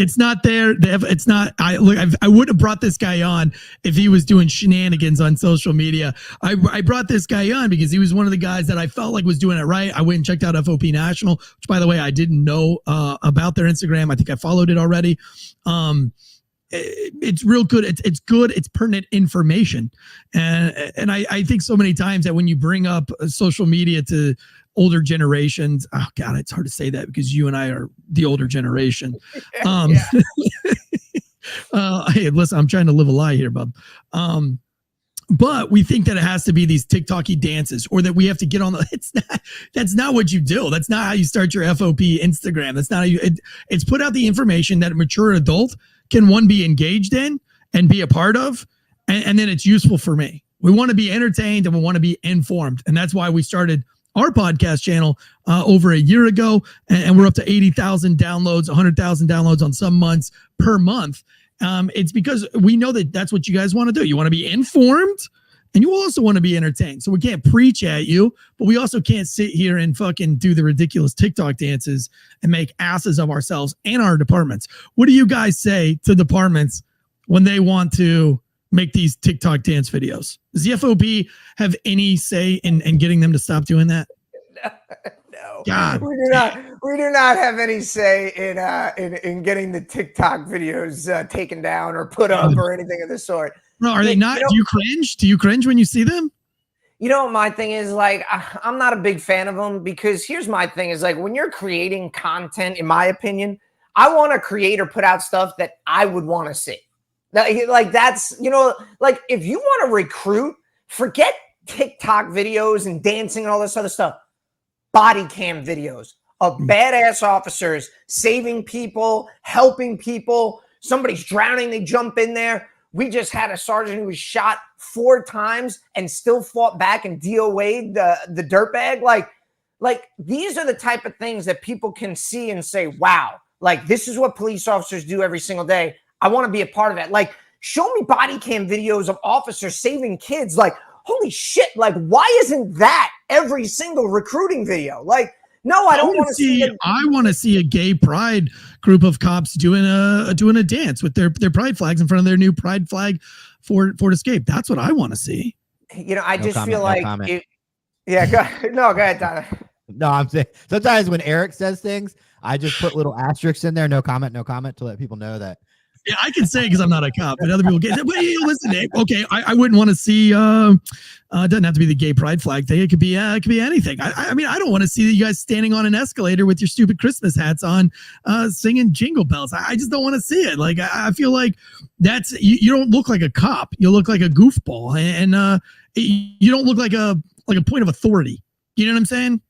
there. It's not, I wouldn't have brought this guy on if he was doing shenanigans on social media. I brought this guy on because he was one of the guys that I felt like was doing it right. I went and checked out FOP National, which, by the way, I didn't know about their Instagram. I think I followed it already. It's real good. It's good. It's pertinent information. And I think so many times that when you bring up social media to older generations, oh God, it's hard to say that because you and I are the older generation. Hey, listen, I'm trying to live a lie here, bub. But we think that it has to be these TikToky dances, or that we have to get on that's not what you do. That's not how you start your FOP Instagram. That's not how it's put out the information that a mature adult can, one, be engaged in and be a part of. And then it's useful for me. We want to be entertained and we want to be informed. And that's why we started our podcast channel over a year ago. And we're up to 80,000 downloads, 100,000 downloads on some months per month. It's because we know that that's what you guys want to do. You want to be informed, and you also want to be entertained. So we can't preach at you, but we also can't sit here and fucking do the ridiculous TikTok dances and make asses of ourselves and our departments. What do you guys say to departments when they want to make these TikTok dance videos? Does the FOP have any say in getting them to stop doing that? No. God. We do not have any say in getting the TikTok videos taken down or put up or anything of the sort. No, are they not? Do you cringe? Do you cringe when you see them? My thing is, like, I'm not a big fan of them, because here's my thing is, like, when you're creating content, in my opinion, I want to create or put out stuff that I would want to see. Like that's, like if you want to recruit, forget TikTok videos and dancing and all this other stuff. Body cam videos of badass officers saving people, helping people. Somebody's drowning, they jump in there. We just had a sergeant who was shot 4 times and still fought back and DOA'd the dirtbag. Like these are the type of things that people can see and say, wow, like this is what police officers do every single day. I want to be a part of that. Like, show me body cam videos of officers saving kids. Like, holy shit. Like, why isn't that every single recruiting video? Like, no, I don't want to see it. I want to see a gay pride group of cops doing a dance with their pride flags in front of their new pride flag for Escape. That's what I want to see. I just feel like, go ahead, Tyler. No, I'm saying sometimes when Eric says things, I just put little asterisks in there, no comment, to let people know that. Yeah, I can say because I'm not a cop, but other people get it. But listen, Dave, okay, I wouldn't want to see. It doesn't have to be the gay pride flag thing. It could be anything. I mean, I don't want to see you guys standing on an escalator with your stupid Christmas hats on, singing jingle bells. I just don't want to see it. Like I feel like that's you don't look like a cop. You look like a goofball, and you don't look like a point of authority. You know what I'm saying?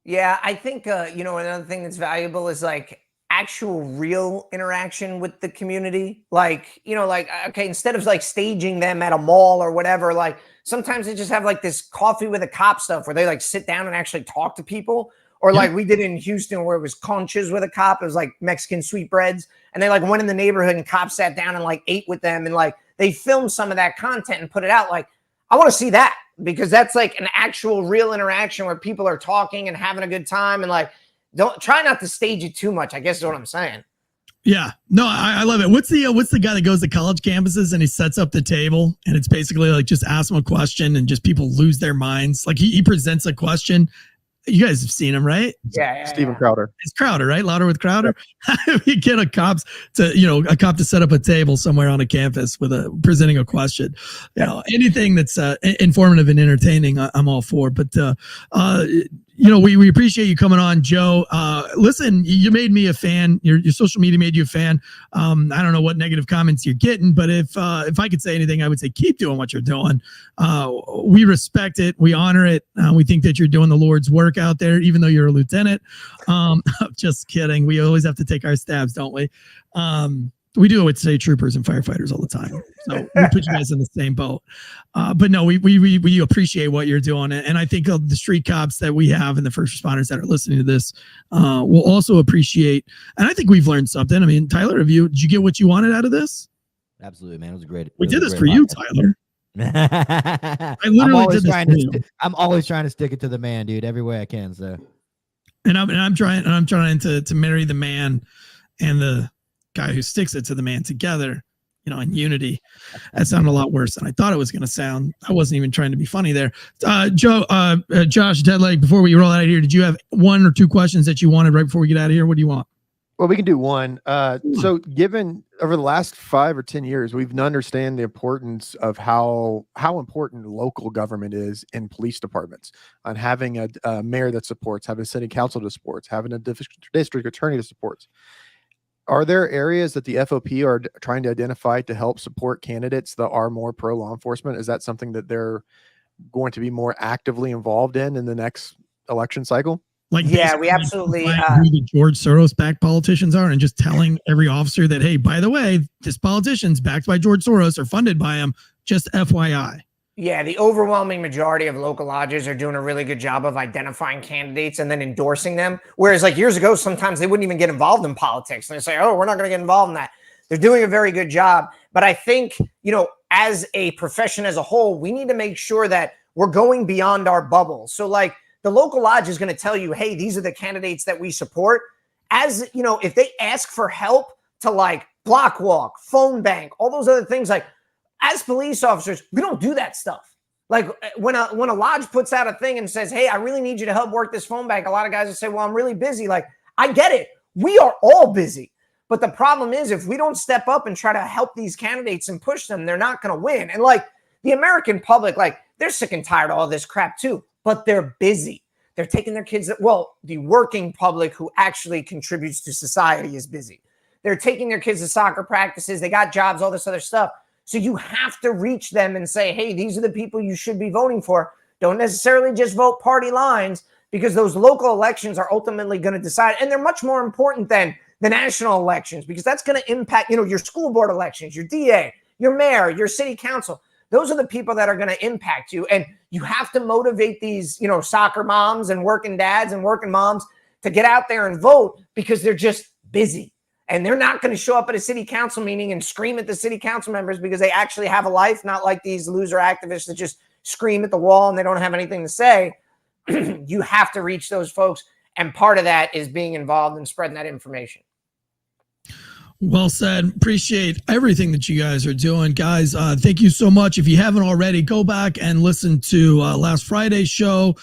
Yeah, I think another thing that's valuable is like actual real interaction with the community. Like, okay, instead of like staging them at a mall or whatever, like sometimes they just have like this coffee with a cop stuff where they like sit down and actually talk to people. Or like we did in Houston where it was conchas with a cop. It was like Mexican sweetbreads. And they like went in the neighborhood and cops sat down and like ate with them. And like they filmed some of that content and put it out. Like, I want to see that because that's like an actual real interaction where people are talking and having a good time. And like, don't try not to stage it too much, I guess is what I'm saying. Yeah, no, I love it. What's the guy that goes to college campuses and he sets up the table and it's basically like just ask him a question and just people lose their minds. Like he presents a question. You guys have seen him, right? Yeah. Steven Crowder. It's Crowder, right? Louder with Crowder. You get a cop to set up a table somewhere on a campus with presenting a question. Anything that's informative and entertaining, I'm all for. But we appreciate you coming on, Joe. Listen, you made me a fan. Your social media made you a fan. I don't know what negative comments you're getting, but if I could say anything, I would say keep doing what you're doing. We respect it. We honor it. We think that you're doing the Lord's work out there, even though you're a lieutenant. Just kidding. We always have to take our stabs, don't we? We do it with state troopers and firefighters all the time. So we put you guys in the same boat. But no, we appreciate what you're doing. And I think the street cops that we have and the first responders that are listening to this will also appreciate. And I think we've learned something. I mean, Tyler, did you get what you wanted out of this? Absolutely, man. It was great. We did this for you, Tyler. I literally did this for you. I'm always trying to stick it to the man, dude, every way I can. So, and I'm trying to marry the man and the guy who sticks it to the man together, in unity. That sounded a lot worse than I thought it was going to sound. I wasn't even trying to be funny there. Josh Deadleg, before we roll out of here, did you have 1 or 2 questions that you wanted right before we get out of here? What do you want? Well, we can do one. So given over the last 5 or 10 years, we've understand the importance of how important local government is in police departments, on having a mayor that supports, having a city council that supports, having a district attorney that supports. Are there areas that the FOP are trying to identify to help support candidates that are more pro law enforcement? Is that something that they're going to be more actively involved in the next election cycle? Like, yeah, we absolutely who the George Soros backed politicians are, and just telling every officer that, hey, by the way, this politician's backed by George Soros or funded by him. Just FYI. Yeah, the overwhelming majority of local lodges are doing a really good job of identifying candidates and then endorsing them. Whereas like years ago, sometimes they wouldn't even get involved in politics. And they say, oh, we're not going to get involved in that. They're doing a very good job. But I think, as a profession as a whole, we need to make sure that we're going beyond our bubble. So like the local lodge is going to tell you, hey, these are the candidates that we support. As, if they ask for help to like block walk, phone bank, all those other things, like, as police officers, we don't do that stuff. Like when a lodge puts out a thing and says, hey, I really need you to help work this phone bank. A lot of guys will say, well, I'm really busy. Like, I get it. We are all busy. But the problem is if we don't step up and try to help these candidates and push them, they're not going to win. And like the American public, like they're sick and tired of all this crap too, but they're busy. They're taking their kids. The working public who actually contributes to society is busy. They're taking their kids to soccer practices. They got jobs, all this other stuff. So you have to reach them and say, hey, these are the people you should be voting for. Don't necessarily just vote party lines, because those local elections are ultimately going to decide. And they're much more important than the national elections, because that's going to impact, your school board elections, your DA, your mayor, your city council. Those are the people that are going to impact you. And you have to motivate these, soccer moms and working dads and working moms to get out there and vote, because they're just busy. And they're not going to show up at a city council meeting and scream at the city council members because they actually have a life, not like these loser activists that just scream at the wall and they don't have anything to say. You have to reach those folks. And part of that is being involved in spreading that information. Well said. Appreciate everything that you guys are doing. Guys, thank you so much. If you haven't already, go back and listen to last Friday's show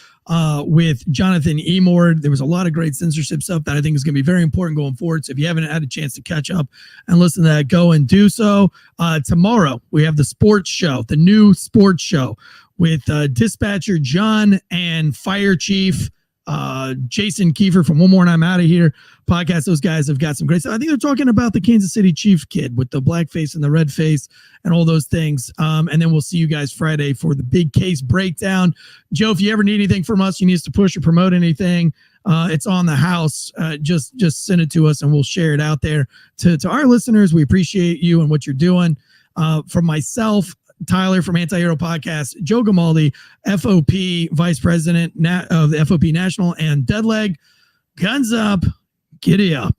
with Jonathan Emord. There was a lot of great censorship stuff that I think is going to be very important going forward. So if you haven't had a chance to catch up and listen to that, go and do so. Tomorrow, we have the sports show, the new sports show with Dispatcher John and Fire Chief Jason Kiefer from One More and I'm Out of Here podcast. Those guys have got some great stuff. I think they're talking about the Kansas City Chiefs kid with the black face and the red face and all those things. And then we'll see you guys Friday for the big case breakdown. Joe, if you ever need anything from us, you need us to push or promote anything, it's on the house. Just send it to us and we'll share it out there to our listeners. We appreciate you and what you're doing. From myself, Tyler from Anti-Hero Podcast, Joe Gamaldi, FOP Vice President of the FOP National, and Deadleg, guns up, giddy up.